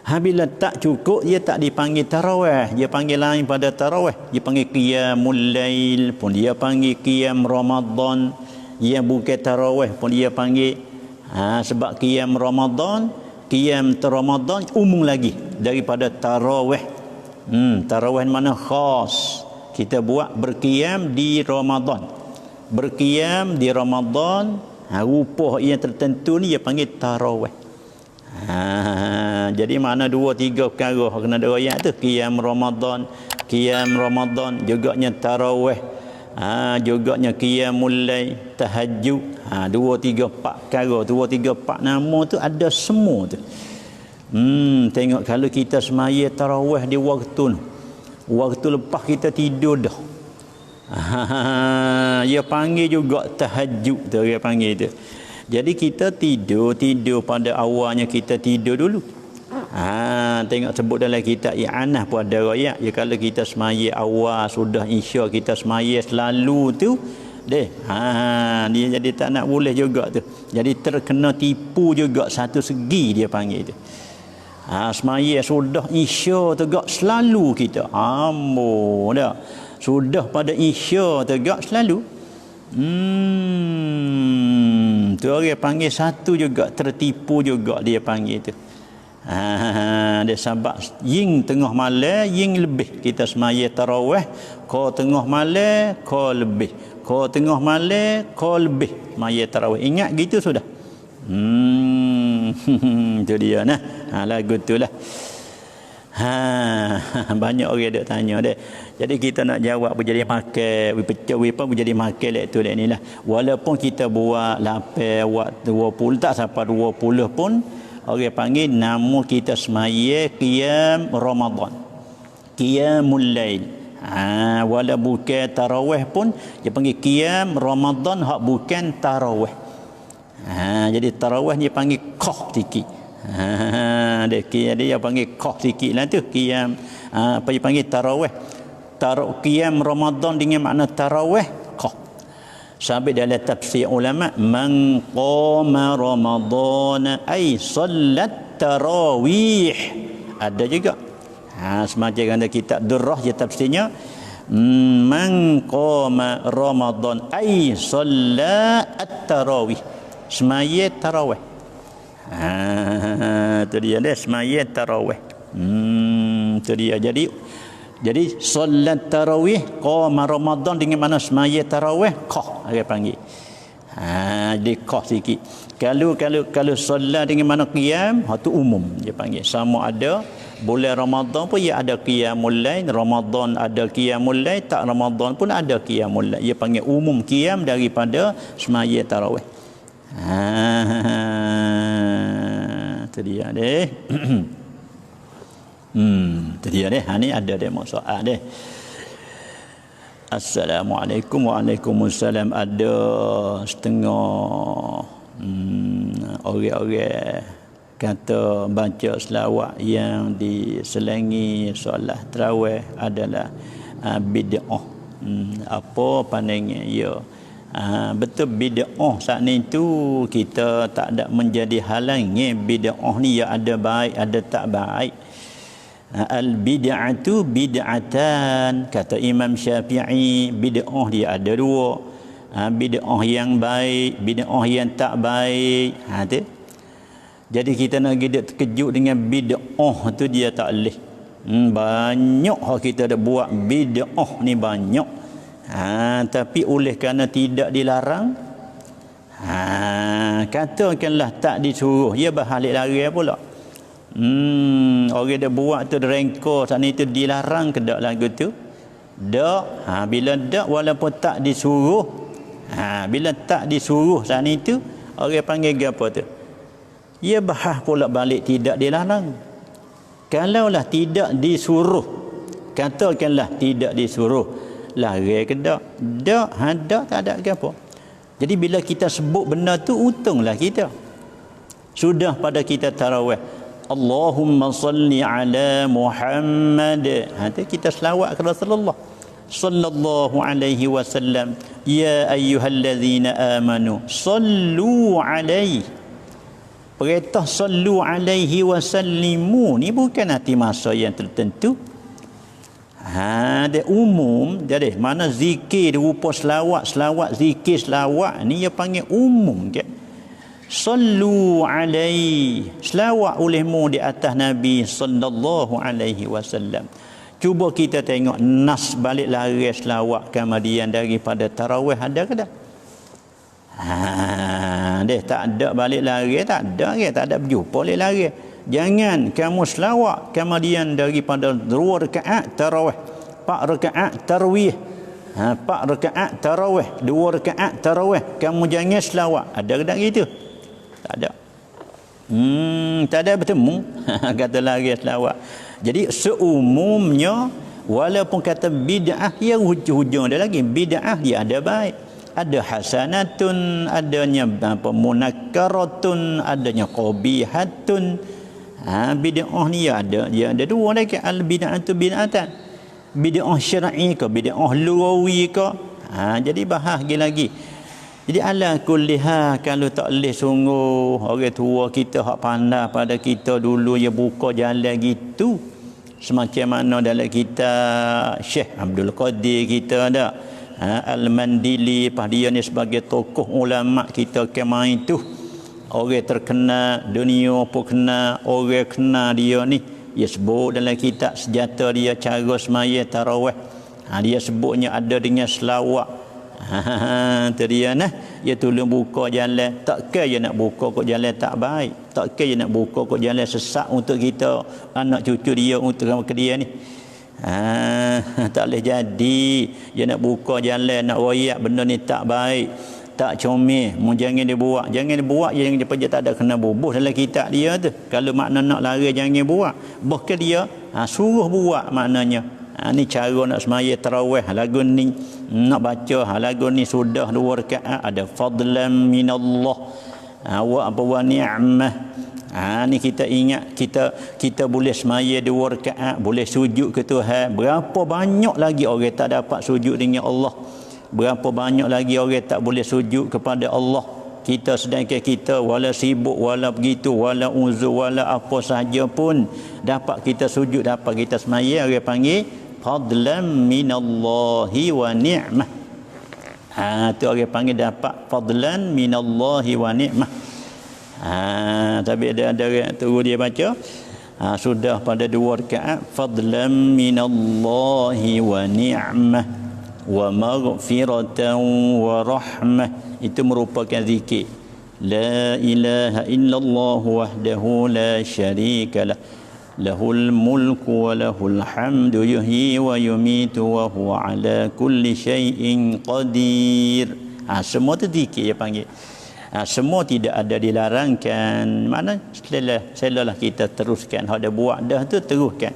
Bila tak cukup dia tak dipanggil tarawih, dia panggil lain pada tarawih. Dia panggil qiyamul lail pun dia panggil qiyam Ramadan. Dia bukan tarawih pun dia panggil. Sebab qiyam Ramadan, qiyam Ramadan umum lagi daripada tarawih. Tarawih mana khas. Kita buat berqiyam di Ramadan. Berqiyam di Ramadan, rupa yang tertentu ni dia panggil tarawih. Jadi mana 2-3 perkara kena ada ayat tu. Qiyam Ramadan juganya tarawih, juganya qiyamul lail, tahajud. 2-3-4 perkara, 2-3-4 nama tu ada semua tu. Tengok kalau kita semaya tarawih di waktu lepas kita tidur dah. Dia panggil juga tahajud tu, dia panggil tu. Jadi kita tidur pada awalnya kita tidur dulu. Tengok sebut dalam kitab I'anah pun ada ayat. Ya kalau kita semaya awal sudah insya kita semaya selalu tu dia jadi tak nak boleh juga tu. Jadi terkena tipu juga satu segi dia panggil tu. Semaya sudah insya tegak selalu kita. Dah. Sudah pada insya tegak selalu. Tu orang panggil satu juga tertipu juga dia panggil tu. Dia sebab ying tengah malam ying lebih kita semaya tarawih, kau tengah malam kau lebih, kau tengah malam kau lebih semaya tarawih. Ingat gitu sudah. Tu dia nah. Lagu tu lah. Banyak orang duk tanya deh. Jadi kita nak jawab berjadi makan, pecah apa berjadi makan lek tu lek ni lah. Walaupun kita buat 8 buat 20 tak sampai 20 pun orang panggil nama kita semaya qiyam Ramadan. Qiyamul lail. Wala bukan tarawih pun dia panggil qiyam Ramadan hak bukan tarawih. Jadi tarawih dia panggil qah sikit. Dia panggil qah sikit lah tu qiyam apa dia panggil tarawih. Qiyam Ramadan dengan makna tarawih qah. Sampai dalam tafsir ulama man qama Ramadan ay sallat tarawih. Ada juga. Semacam ada kitab Durrah je tafsirnya man qama Ramadan ay sallat tarawih. Semaya tarawih. Tu dia dah semaya tarawih. Tu dia. Jadi solat tarawih qama Ramadan dengan mana semaya tarawih qah dia panggil. Dia qah sikit. Kalau solat dengan mana qiyam tu umum dia panggil. Sama ada bulan Ramadan pun ia ada qiyamul lail, Ramadan ada qiyamul lail, tak Ramadan pun ada qiyamul lail. Dia panggil umum qiyam daripada semaya tarawih. Tu dia deh. Tu dia deh. Ni ada demo soal deh. Assalamualaikum. Waalaikumsalam. Ada setengah orang-orang kata baca selawat yang diselangi solat tarawih adalah bid'ah. Apa pandangan ya? Betul bid'ah saat ni tu kita tak ada menjadi halangi. Bid'ah ni ya ada baik ada tak baik. Al bid'atu bid'atan, kata Imam Syafi'i, bid'ah dia ada dua. Bid'ah yang baik, bid'ah yang tak baik. Tu. Jadi kita nak gidak terkejut dengan bid'ah tu dia tak boleh. Banyak hak kita dah buat bid'ah ni banyak. Tapi oleh kerana tidak dilarang, katakanlah tak disuruh, ia berhalik lari pula. Orang dia buat tu rengko saat ni tu dilarang ke tak lagu tu? Tak. Bila tak walaupun tak disuruh, bila tak disuruh saat ni tu, orang panggil apa tu? Ia bahas pula balik tidak dilarang. Kalaulah tidak disuruh, katakanlah tidak disuruh, lari ke tak? Tak, tak ada ke apa. Jadi bila kita sebut benda tu, untunglah kita. Sudah pada kita tarawih, Allahumma salli ala Muhammad. Tu kita selawat kepada Rasulullah sallallahu alaihi wasallam. Ya ayyuhallazina amanu sallu alaihi. Perintah sallu alaihi wasallimu ni bukan hati masa yang tertentu. Dia umum. Jadi mana zikir rupa selawat, zikir selawat ni dia panggil umum ke. Sallu alaihi, selawat olehmu di atas Nabi sallallahu alaihi wasallam. Cuba kita tengok nas balik lari selawat kemudian daripada tarawih ada ke tak? Dia tak ada balik lari, tak ada berjumpa balik lari. Jangan kamu selawat kemudian daripada 2 rakaat tarawih, 4 rakaat tarawih, 4 rakaat tarawih, 2 rakaat tarawih, kamu jangan selawat. Ada ke tak gitu? Tak ada. Tak ada bertemu. Kata lari selawat. Jadi seumumnya walaupun kata bid'ah, ya hujung-hujung ada lagi. Bid'ah dia ada baik, ada hasanatun, adanya munakkaratun, adanya qabihatun. Bid'ah ni dia ada dua lagi. Al bid'atu bid'atan. Bid'ah syar'i ke bid'ah lughawi ke. Jadi bahas lagi. Jadi ala kulliha, kalau tak boleh sungguh orang tua kita hak pandai pada kita dulu ya buka jalan gitu. Semacam mana dalam kita Syekh Abdul Qadir kita ada Al-Mandili, dia ni sebagai tokoh ulama kita kemain tu. Orang terkenal dunia pun kenal, orang kenal dia ni. Dia sebut dalam kitab senjata dia cara semaya tarawih. Dia sebutnya ada dengan selawat. Tu dia nah, dia tolong buka jalan. Takkan dia nak buka kok jalan tak baik, takkan dia nak buka kok jalan sesat untuk kita, anak cucu dia, untuk ke dia ni. Tak boleh jadi dia nak buka jalan, nak royak benda ni tak baik, tak comel. Jangan dia buat, jangan dia tak ada kena bubuh dalam kitab dia tu. Kalau makna nak lari jangan buat, bahkan dia suruh buat maknanya. Ni cara nak semaya tarawih lagu ni, nak baca lagu ni sudah 2 rakaat, ada fadlan minallah wa ni'mah. Ni kita ingat kita boleh semaya 2 rakaat, boleh sujud ke Tuhan. Berapa banyak lagi orang tak dapat sujud dengan Allah, berapa banyak lagi orang tak boleh sujud kepada Allah. Kita sedangkan kita wala sibuk, wala begitu, wala uzur, wala apa sahaja pun dapat kita sujud, dapat kita semaya. Orang panggil fadlan minallahi wa ni'mah. Tu orang panggil dapat fadlan minallahi wa ni'mah. Tapi ada tunggu dia baca sudah pada 2 rakaat, fadlan minallahi wa ni'mah wa maghfiratan wa rahmah. Itu merupakan zikir la ilaha illallah wahdahu la syarikalah, lahul mulku wa lahul hamdu yuhyi wa yumitu wa huwa ala kulli syai'in qadir. Semua tu zikir dia panggil. Semua tidak ada dilarangkan. Mana selalah kita teruskan. Hak dah buat dah tu teruskan.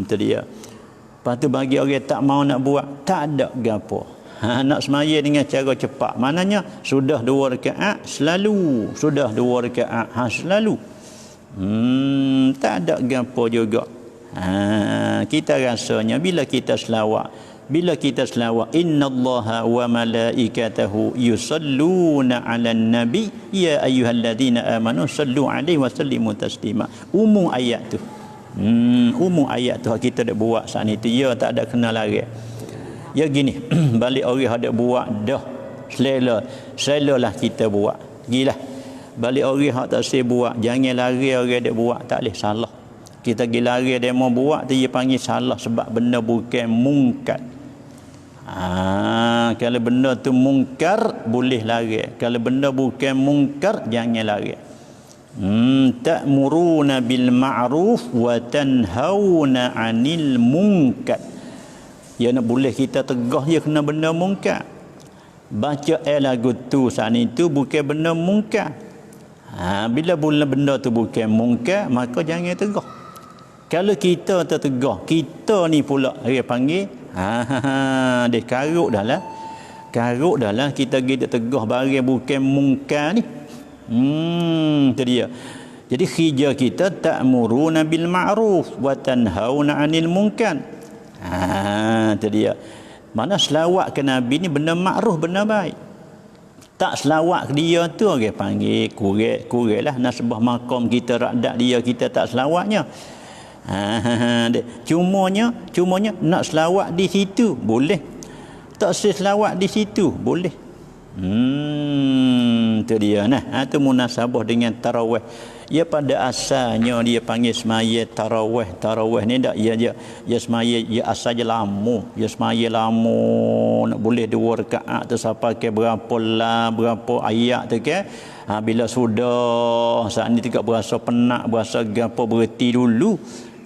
Tu dia. Lepas tu bagi orang tak mau nak buat, tak ada gapo. Nak semaya dengan cara cepat. Maknanya sudah 2 rakaat selalu, sudah 2 rakaat selalu. Tak ada gapo juga. Kita rasanya bila kita selawat Bila kita selawat, innallaha wa malaikatahu yusalluna 'alan nabi ya ayyuhalladzina amanu sallu 'alaihi wa sallimu taslima. Umum ayat tu. Umum ayat tu kita dak buat saat ni tu, ya tak ada kena lari. Ya gini, balik orang ada buat dah selalah kita buat. Gilah. Balik orang hak tak saya buat, jangan lari orang dak buat, tak leh salah. Kita pergi lari dia mau buat tu dia panggil salah sebab benda bukan mungkar. Kalau benda tu mungkar boleh lari. Kalau benda bukan mungkar jangan lari. Ta'muruna bil ma'ruf wa tanhauna 'anil munkar. Ya nak boleh kita tegah je kena benda mungkar. Baca lagu tu saat itu bukan benda mungkar. Bila benda tu bukan mungkar maka jangan tegah. Kalau kita tertegah, kita ni pula dia panggil dia karuk dah lah kita pergi tegah barang bukan mungkar ni. Itu dia. Jadi khija kita ta'muruna bil ma'ruf wa tanhauna 'anil munkar. Itu dia. Mana selawat ke Nabi ni benda makruf, benda baik. Tak selawat ke dia tu orang panggil kurek lah nasbah maqam kita radak dia kita tak selawatnya. Cumanya nak selawat di situ boleh, tak selawat di situ boleh. Tu dia nah. Tu munasabah dengan tarawih. Ya pada asalnya dia panggil semaya tarawih. Tarawih ni dak ya semaya ya asal je lama. Ya semaya lama nak boleh 2 rakaat tu sampai ke berapa ayat tu ke. Bila sudah saat ni tidak berasa penat, berasa gapo berhenti dulu.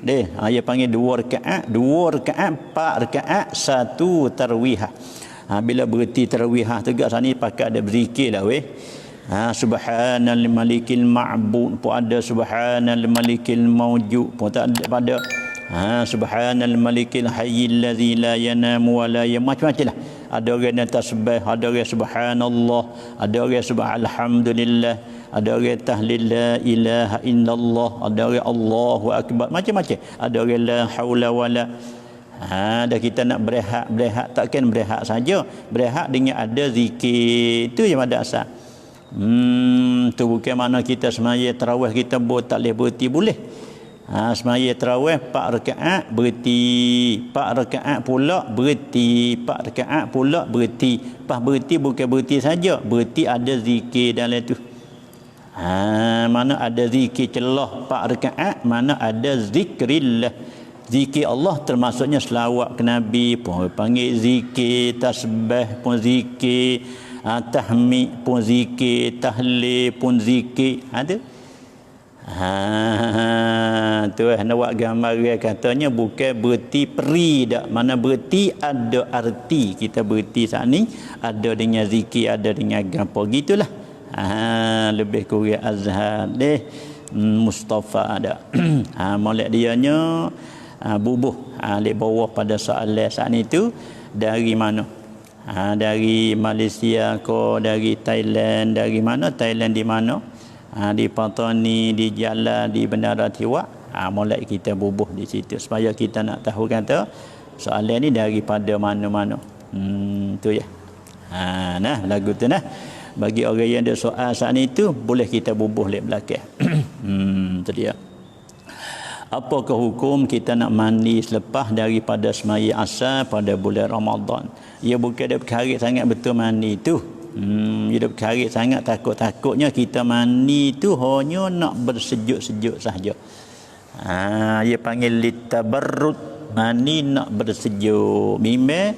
Dia panggil 2 rakaat, 4 rakaat, 1 tarwihah. Bila berhenti tarwihah tu gak sini pakai ada berzikir lah weh. Subhanal malikil ma'bud pun ada, subhanal malikil mawjud pun tak ada pada. Subhanal malikil hayyil ladzi la yanamu wa la macam-macam lah. Ada orang yang tasbih, ada orang subhanallah, ada orang subhanalhamdulillah, ada orang tahlil la ilaha illallah, ada orang Allahu akbar, macam-macam. Ada orang la haula wala. Dah kita nak berehat takkan berehat saja. Berehat dengan ada zikir. Itu yang ada asal. Tu bukan mana kita semaya tarawih kita tak boleh berhenti boleh. Semaya tarawih 4 rakaat berhenti, 4 rakaat pula berhenti, 4 rakaat pula berhenti. Pas berhenti bukan berhenti saja, berhenti ada zikir dalam tu. Mana ada zikir celah 4 rakaat, mana ada zikrillah. Zikir Allah termasuknya selawat ke Nabi pun panggil zikir, tasbih pun zikir, tahmid pun zikir, tahlil pun zikir. Ada. Tu nak buat gambar katanya bukan berhenti peri dak. Mana berhenti ada arti. Kita berhenti saat ni ada dengan zikir, ada dengan gapo gitulah. Lebih kurang azhar deh. Mustafa ada. Molek dianya bubuh lek bawah pada soalan saat itu dari mana? Dari Malaysia ke, dari Thailand, dari mana? Thailand di mana? Di Patani, di Jalan, di Bandara Tiwak. Mulai kita bubuh di situ supaya kita nak tahu kata soalan ni daripada mana-mana. Tu ya. Nah lagu tu nah. Bagi orang yang ada soal saat itu boleh kita bubuh lek belakang. Tu dia. Apakah hukum kita nak mandi selepas daripada semaya asar pada bulan Ramadan? Ia bukan ada berkarit sangat betul mandi tu. Dia berkarit sangat, takut-takutnya kita mandi tu hanya nak bersejuk-sejuk sahaja. Dia panggil litabarrud, mandi nak bersejuk. Bimbang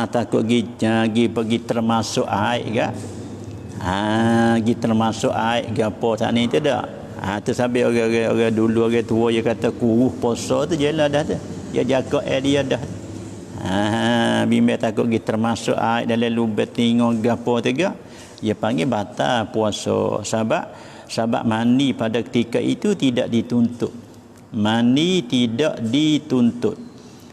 takut pergi termasuk air ke? Pergi termasuk air ke apa tak ni tu dak? Tu sampai orang dulu orang tua dia kata kuruh puasa tu jelah dah tu. Dia jaga air dia dah. Bimbang takut pergi termasuk air dalam lubang tengok gapo tu gak. Dia panggil batal puasa. Sebab mandi pada ketika itu tidak dituntut. Mandi tidak dituntut.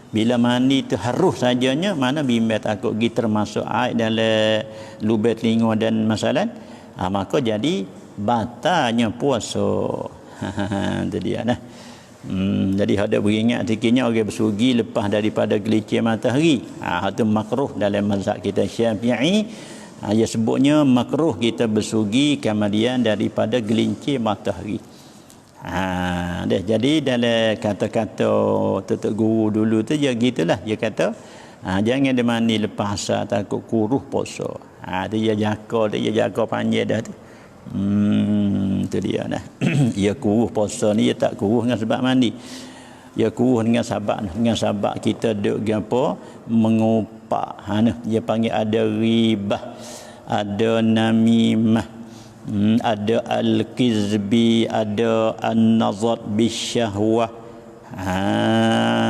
Bila mandi itu harus sajanya, mana bimbang takut pergi termasuk air dalam lubang telinga dan masalah. Maka jadi batalnya puasa. Itu dia nah. Jadi hendak beringat sikitnya orang bersugi lepas daripada gelincir matahari. Itu makruh dalam mazhab kita Syafi'i. Ia sebutnya makruh kita bersugi kemudian daripada gelincir matahari. Jadi dalam kata-kata tutup guru dulu tu dia gitulah. Dia kata jangan dia mandi lepas asar takut kuruh puasa. Dia jaga panjang dah tu. Itu dia dah. Ia kuruh puasa ni dia tak kuruh dengan sebab mandi. Ia kuruh dengan sebab kita duk apa mengupak. Dia panggil ada ribah, ada namimah, ada al-kizbi, ada an-nazar bisyahwah.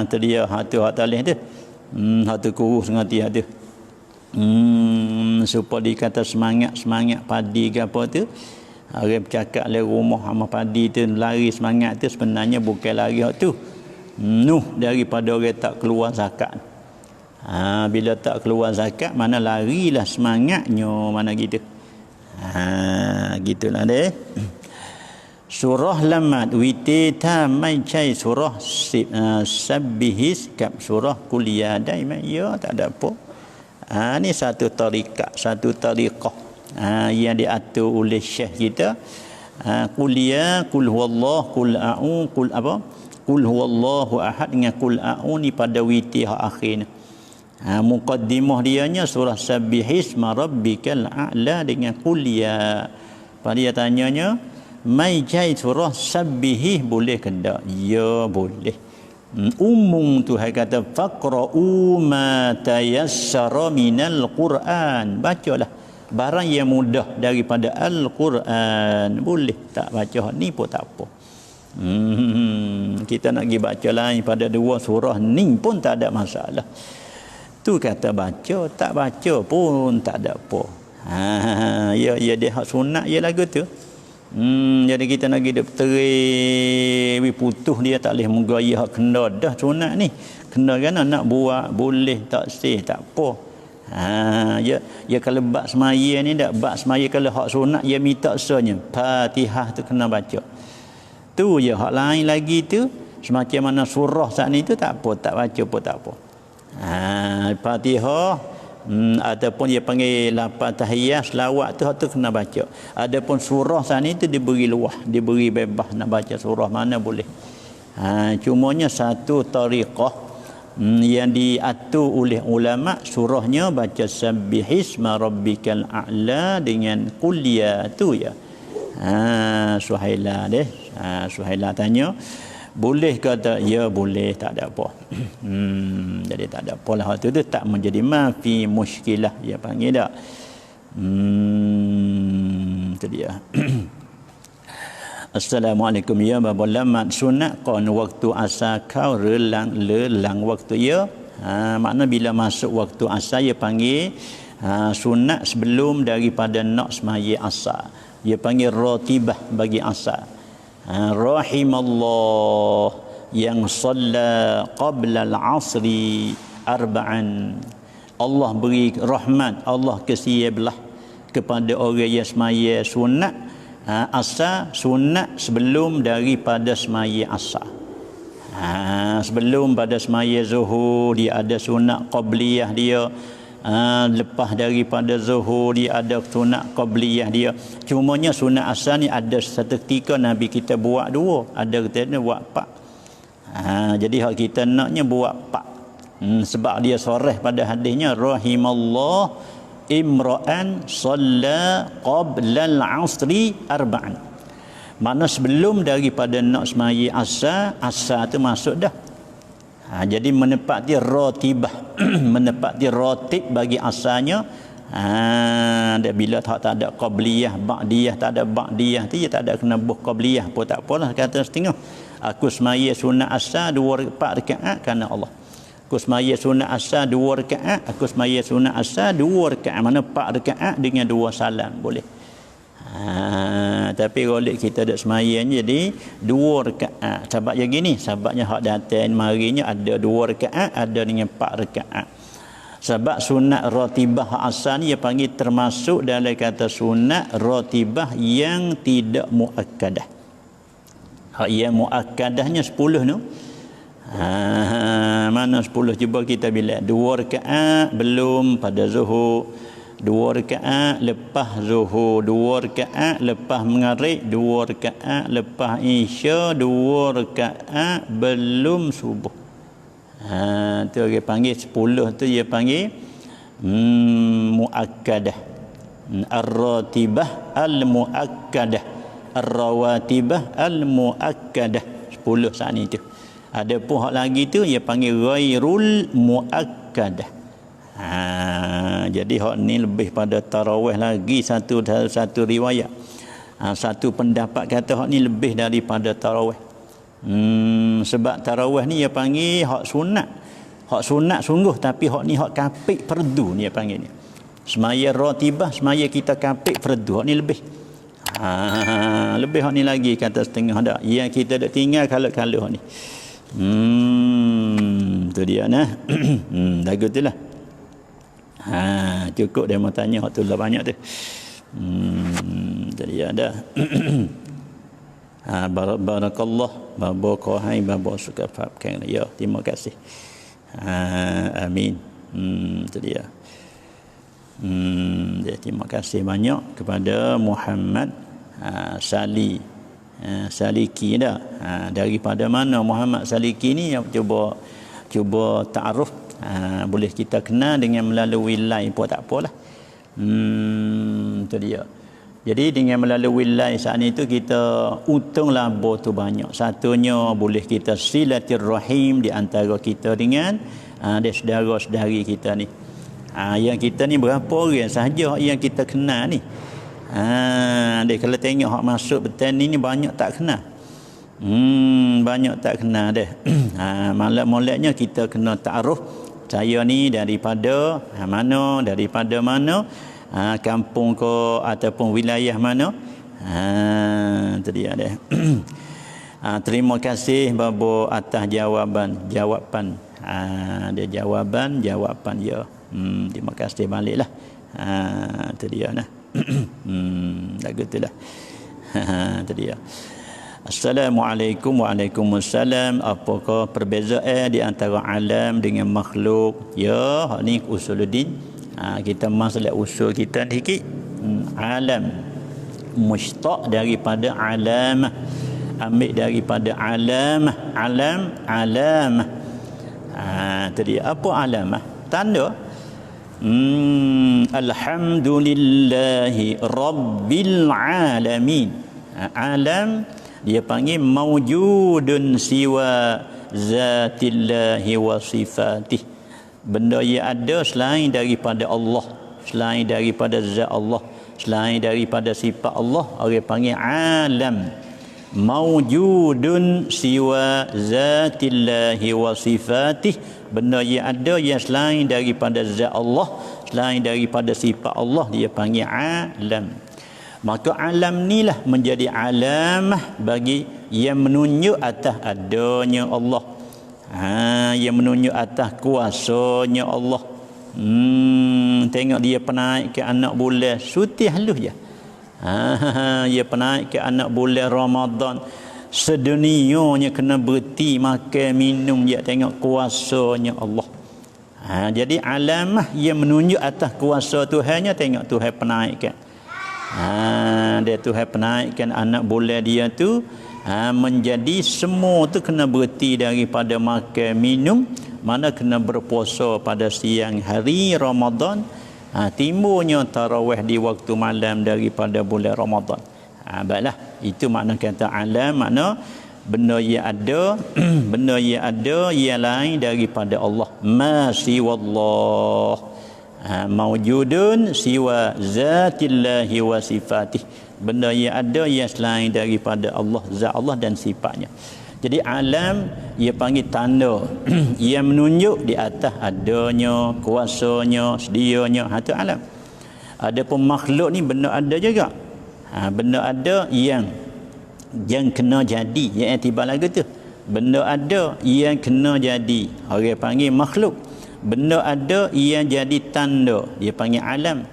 Tu dia tu hak talih tu. Hak tu kuruh sengati hak tu. Supaya dikata semangat padi ke apa tu. Orang bercakap le rumah sama padi tu lari semangat tu sebenarnya bukan lari hak tu. Daripada orang tak keluar zakat. Bila tak keluar zakat mana larilah semangatnya mana gitu. Gitulah deh. Surah Lamad witi tamai cai surah sabbihis kap surah kuliah daimai ya tak ada apa. Ni satu tariqah yang diatur oleh syekh kita. Kuliah kul huwallah kul a'u kul apa kul huwallahu ahad dengan kul a'u ni pada witi hak akhir ni. Muqaddimah dianya surah sabbihisma rabbikal a'la dengan kuliah. Pada dia tanyanya mai jai surah sabbihih boleh ke tak? Ya boleh. Umum Tuhan kata faqra'u ma tayassara minal Quran. Bacalah barang yang mudah daripada Al-Quran. Boleh tak baca ni pun tak apa. Kita nak pergi baca lain pada dua surah ni pun tak ada masalah. Tu kata baca, tak baca pun tak ada apa. Ya dia hak sunat je lagu tu. Jadi kita nak pergi teri putuh dia tak boleh menggaya hak kena dah sunat ni. Kena kan nak buat boleh tak sih tak apa. Ya kalau bab semaya ni dak bab semaya kalau hak sunat dia minta senya Fatihah tu kena baca. Tu je hak lain lagi tu semacam mana surah saat ni tu tak apa tak baca pun tak apa. Fatihah ataupun dia panggil lapan tahiyat selawat tu kena baca. Adapun surah sana itu diberi luah, diberi bebas nak baca surah mana boleh. Cumanya satu tariqah yang diatur oleh ulama surahnya baca sabbihisma rabbikal a'la dengan kuliah tu ya. Suhaila deh. Suhaila tanya boleh ke tak? Ya boleh, tak ada apa. Jadi tak ada apa lah. Itu tak menjadi mafi muskilah. Dia panggil tak. Itu dia. Assalamualaikum ya babalamat sunat kon waktu asar kau lelang waktu ya. Makna bila masuk waktu asar dia panggil sunat sebelum daripada nak semaya asar. Dia panggil ratibah bagi asar. Rahimallah yang salla qabla al-asri arba'an. Allah beri rahmat, Allah kasih belah kepada orang yang semaya sunat asar, sunat sebelum daripada semaya asar. Sebelum pada semaya zuhur dia ada sunat qabliyah dia. Lepas daripada zuhur dia ada sunat qabliyah dia. Cumanya sunat asar ni ada satu ketika Nabi kita buat dua, ada ketika buat empat. Jadi hak kita naknya buat empat. Sebab dia soreh pada hadisnya rahimallah imra'an shalla qabla al-'asri arba'an. Makna sebelum daripada nak semaya asar tu masuk dah. Jadi menepati ratibah menepati ratib bagi asalnya. Bila tak ada qabliyah ba'diyah, tak ada ba'diyah tu dia tak ada kena buh qabliyah pun tak apalah kata setengah. Aku semaya sunat asar 4 rakaat kerana Allah. Aku semaya sunat asar 2 rakaat, aku semaya sunat asar 2 rakaat, mana 4 rakaat dengan 2 salam boleh. Tapi golek kita dak semayan jadi 2 rakaat. Sebabnya gini, sebabnya hak datang marinya ada 2 rakaat, ada dengan 4 rakaat. Sebab sunat ratibah hak asal ni dia panggil termasuk dalam kata sunat ratibah yang tidak muakkadah. Hak yang muakkadahnya 10 tu. Mana 10 cuba kita bila 2 rakaat belum pada zuhur, 2 rakaat lepas zuhur, 2 rakaat lepas maghrib, 2 rakaat lepas isya, 2 rakaat belum subuh. Tu dia panggil 10 tu dia panggil muakkadah. Ar-ratibah al-muakkadah, ar-rawatibah al-muakkadah. 10 saat ni tu. Ada pun hak lagi tu dia panggil ghairul muakkadah. Jadi hak ni lebih pada tarawih lagi satu riwayat. Satu pendapat kata hak ni lebih daripada tarawih. Sebab tarawih ni dia panggil hak sunat. Hak sunat sungguh, tapi hak ni hak kapik fardu ni dia panggil ni. Semaya ratibah, semaya kita kapik fardu, hak ni lebih. Lebih hak ni lagi kata setengah dak. Yang kita dak tinggal kalau-kalau hak ni. Tu dia nah. Lagu tu lah. Cukup dia mau tanya hak tu lah banyak tu. Jadi ada. Barakallah, barakahai, bapak suka fahamkan. Ya, terima kasih. Amin. Itu dia. Terima kasih banyak kepada Muhammad Saliki dah. Daripada mana Muhammad Saliki ni? Cuba ta'aruf. Boleh kita kenal dengan melalui line pun tak apalah. Itu dia. Jadi dengan melalui line saat ni tu kita untung laba tu banyak. Satunya boleh kita silaturrahim di antara kita dengan saudara-saudari kita ni. Yang kita ni berapa orang sahaja yang kita kenal ni. Dia kalau tengok hak masuk betul ni banyak tak kenal. Banyak tak kenal dah. Moleknya kita kena ta'aruf. Saya ni daripada mana, kampung ke ataupun wilayah mana. Itu dia dah. Terima kasih Babo atas jawapan. Dia jawapan ya. Terima kasih baliklah. Itu dia nah. Lagu tu lah. Itu dia. Assalamualaikum. Waalaikumsalam. Apakah perbezaan di antara alam dengan makhluk? Ya, ni usuluddin. Kita masalah usul kita sikit. Alam mushtaq daripada alamah. Ambil daripada alamah. Alamah. Itu dia. Apa alamah? Tanda. Alhamdulillahi Rabbil Alamin. Alam dia panggil mawjudun siwa zatillahi wa sifatih. Benda yang ada selain daripada Allah, selain daripada zat Allah, selain daripada sifat Allah, orang panggil alam. Mawjudun siwa zatillahi wa sifatih. Benda yang ada yang selain daripada zat Allah, selain daripada sifat Allah, dia panggil alam. Maka alam ni lah menjadi alamah bagi yang menunjuk atas adanya Allah. Yang menunjuk atas kuasanya Allah. Tengok dia penaik ke anak bulan suti halus je. Dia penaik ke anak bulan Ramadan. Sedunianya kena berhenti makan minum, dia tengok kuasanya Allah. Jadi alamah yang menunjuk atas kuasa Tuhannya, tengok Tuhan penaikkan. Dia Tuhan penaikkan anak bulan dia tu, menjadi semua tu kena berhenti daripada makan minum, mana kena berpuasa pada siang hari Ramadan. Timbulnya tarawih di waktu malam daripada bulan Ramadan. Baiklah, itu makna kata alam, makna benda yang ada benda yang ada yang lain daripada Allah. Ma siwallah, mawjudun siwa zatillahi wa sifatih. Benda yang ada yang selain daripada Allah, zat Allah dan sifatnya. Jadi alam ia panggil tanda yang menunjuk di atas adanya, kuasanya, sedianya. Itu alam. Adapun makhluk ni benda ada juga. Benda ada yang kena jadi, yang tiba lagu tu. Benda ada yang kena jadi, orang panggil makhluk. Benda ada yang jadi tanda, dia panggil alam.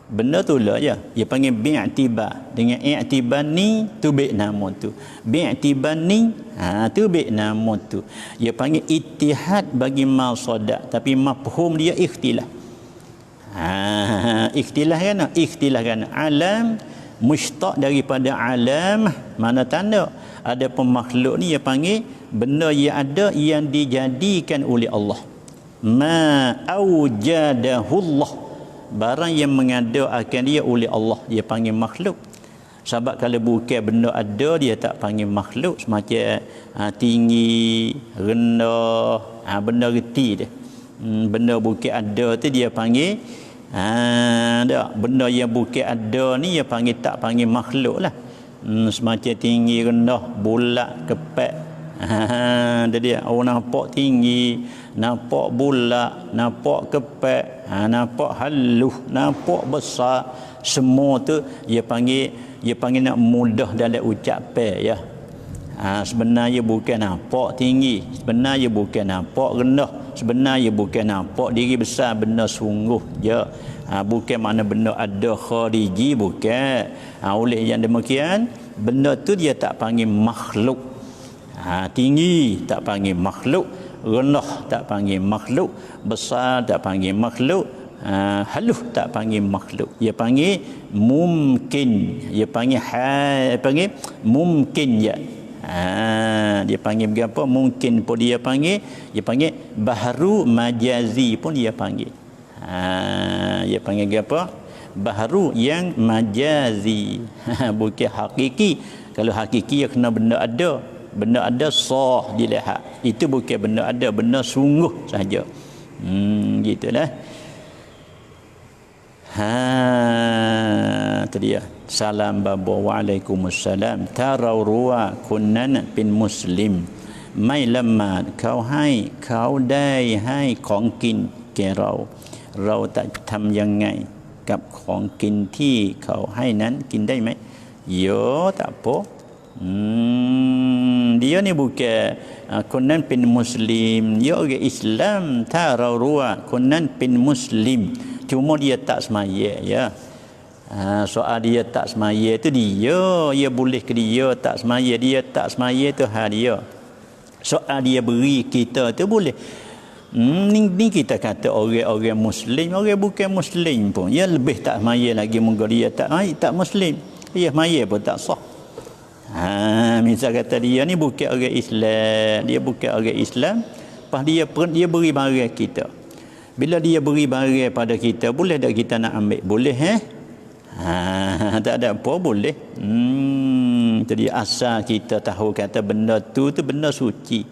Benda tu lah je. Dia panggil bi'tibar. Dengan i'tibar ni tu nama tu. Bi'tibar ni tu nama tu. Dia panggil ittihad bagi masadak, tapi mafhum dia ikhtilaf. Ikhtilaf kan? Ikhtilaf kan? Alam mustaq daripada alam, mana tanda. Ada pemakhluk ni dia panggil benda yang ada yang dijadikan oleh Allah. Ma aujadahullah, barang yang mengada akan dia oleh Allah, dia panggil makhluk. Sebab kalau bukan benda ada, dia tak panggil makhluk. Semacam tinggi, rendah, benda reti dia. Benda bukan ada tu dia panggil benda yang bukan ada ni dia panggil, tak panggil makhluk lah. Semacam tinggi, rendah, bulat, kepek. Dia orang nampak tinggi, nampak bulat, nampak kepek, nampak halus, nampak besar, semua tu dia panggil nak mudah dalam ucapan ya. Sebenarnya bukan nampak tinggi, sebenarnya bukan nampak rendah, sebenarnya bukan nampak diri besar, benda sungguh je. Bukan mana benda ada khariji, bukan. Oleh yang demikian, benda tu dia tak panggil makhluk. Tinggi tak panggil makhluk, rendah tak panggil makhluk, besar tak panggil makhluk, halus tak panggil makhluk. Dia panggil mungkin, dia panggil mungkin ya. Dia panggil berapa? Mungkin pun dia panggil baharu majazi pun dia panggil. Dia panggil apa? Baharu yang majazi. Bukan hakiki. Kalau hakiki ya kena benda ada. Benda ada sah dilihat. Itu bukan benda ada, benda sungguh saja. Gitulah. Itu dia. Salam babo waalaikumsalam. Tarau ruwa kunnan bin muslim. Mai lamma kau hai, kau dai hai ของกิน แก่เราจะทำยังไงกับของกินที่เขาให้นั้นกินได้ไหม Yo tak apa. Dia ni bukan konan bin muslim, dia orang Islam. Tarau ruwa konan bin muslim, cuma dia tak semaya ya. Soal dia tak semaya tu dia boleh ke dia tak semaya, dia tak semaya tu hal dia. Soal dia beri kita tu boleh. Ni kita kata orang muslim, orang bukan muslim pun dia lebih tak semaya lagi, mungkin dia tak muslim, dia semaya pun tak sah. Misal kata dia ni bukan orang Islam, dia bukan orang Islam, pas dia beri barang kita. Bila dia beri barang pada kita, boleh tak kita nak ambil? Boleh tak ada apa, boleh. Jadi asal kita tahu kata benda tu benda suci.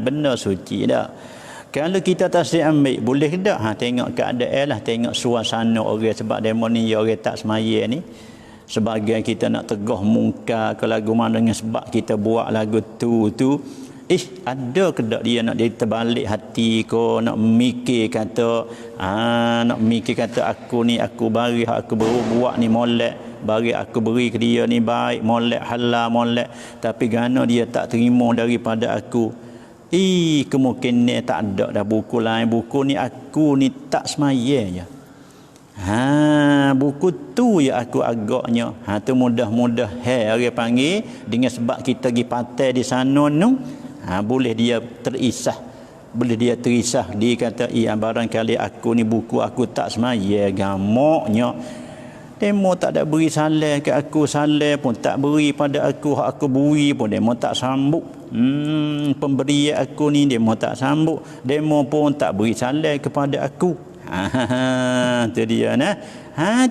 Benda suci dah. Kalau kita tak siap ambil, boleh tak? Tengok keadaan lah, tengok suasana orang. Sebab demo ni orang tak semaya ni, sebagai kita nak tegah muka ke lagu mana dengan sebab kita buat lagu tu ada ke tak dia nak dia terbalik hati ko, nak mikir kata aku ni aku bagi aku buat ni molek, bagi aku beri ke dia ni baik, molek halal molek, tapi kerana dia tak terima daripada aku, kemungkinan tak ada dah buku lain, buku ni aku ni tak semaya je. Buku tu ya aku agaknya tu mudah-mudah orang panggil dengan sebab kita pergi pantai di sana tu, boleh dia terisah, dia kata barangkali aku ni buku aku tak semaya gamoknya, demo tak ada beri salah ke aku, salah pun tak beri pada aku, hak aku beri pun demo tak sambut. Pemberi aku ni demo tak sambut, demo pun tak beri salah kepada aku. Tu dia nah.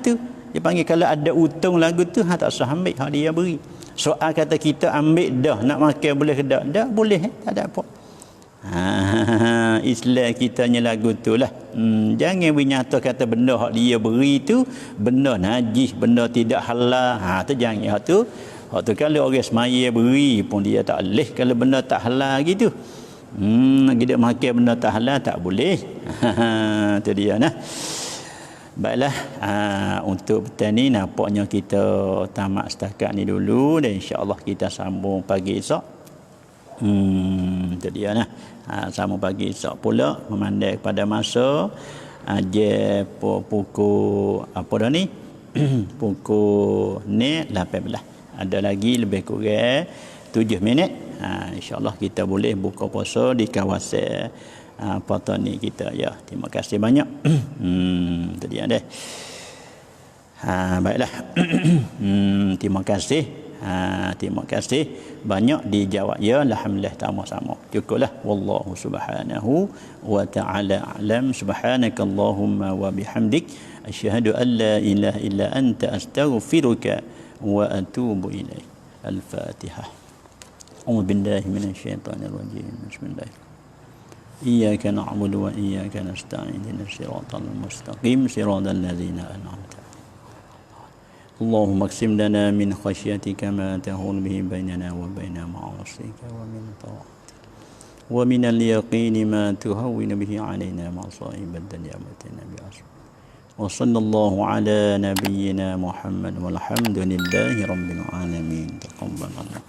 Tu dia panggil kalau ada hutang lagu tu tak usah ambil hak dia beri. Soal kata kita ambil dah, nak makan boleh ke tak? Dah boleh, tak ada apa. Islam kita nya lagu tu lah. Jangan nyata kata benda hak dia beri tu benda najis, benda tidak halal. Tu jangan hak tu. Hak tu kalau orang semaya beri pun dia tak boleh kalau benda tak halal gitu. Kita makan benda tak halal tak boleh. Itu dia nah. Baiklah, untuk petang ni nampaknya kita tamat setakat ni dulu, dan insya-Allah kita sambung pagi esok. Itu dia nah. Sambung pagi esok pula memandai pada masa aja pukul apa dah ni pukul ni 18. Ada lagi lebih kurang 7 minit. InsyaAllah kita boleh buka puasa di kawasan Patani kita ya. Terima kasih banyak. Itu dia deh. Baiklah. Terima kasih. Terima kasih banyak dijawab ya. Alhamdulillah sama-sama. Cukuplah. Wallahu subhanahu wa ta'ala a'lam. Subhanakallahumma wa bihamdik asyhadu an la ilaha illa anta astaghfiruka wa atubu ilaik. Al-Fatihah. A'udzu billahi minasyaitonir rajim. Bismillahirrahmanirrahim. إياك نعبد وإياك نستعين اهدنا الصراط المستقيم صراط الذين أنعمت اللهم اقسم لنا من خشيتك ما تهون به بيننا وبين معاصيك ومن طاعتك ومن اليقين ما تهون به علينا مصائب الدنيا ومتعنا بأسمائنا وصلى الله على نبينا محمد والحمد لله رب العالمين. تقبل الله.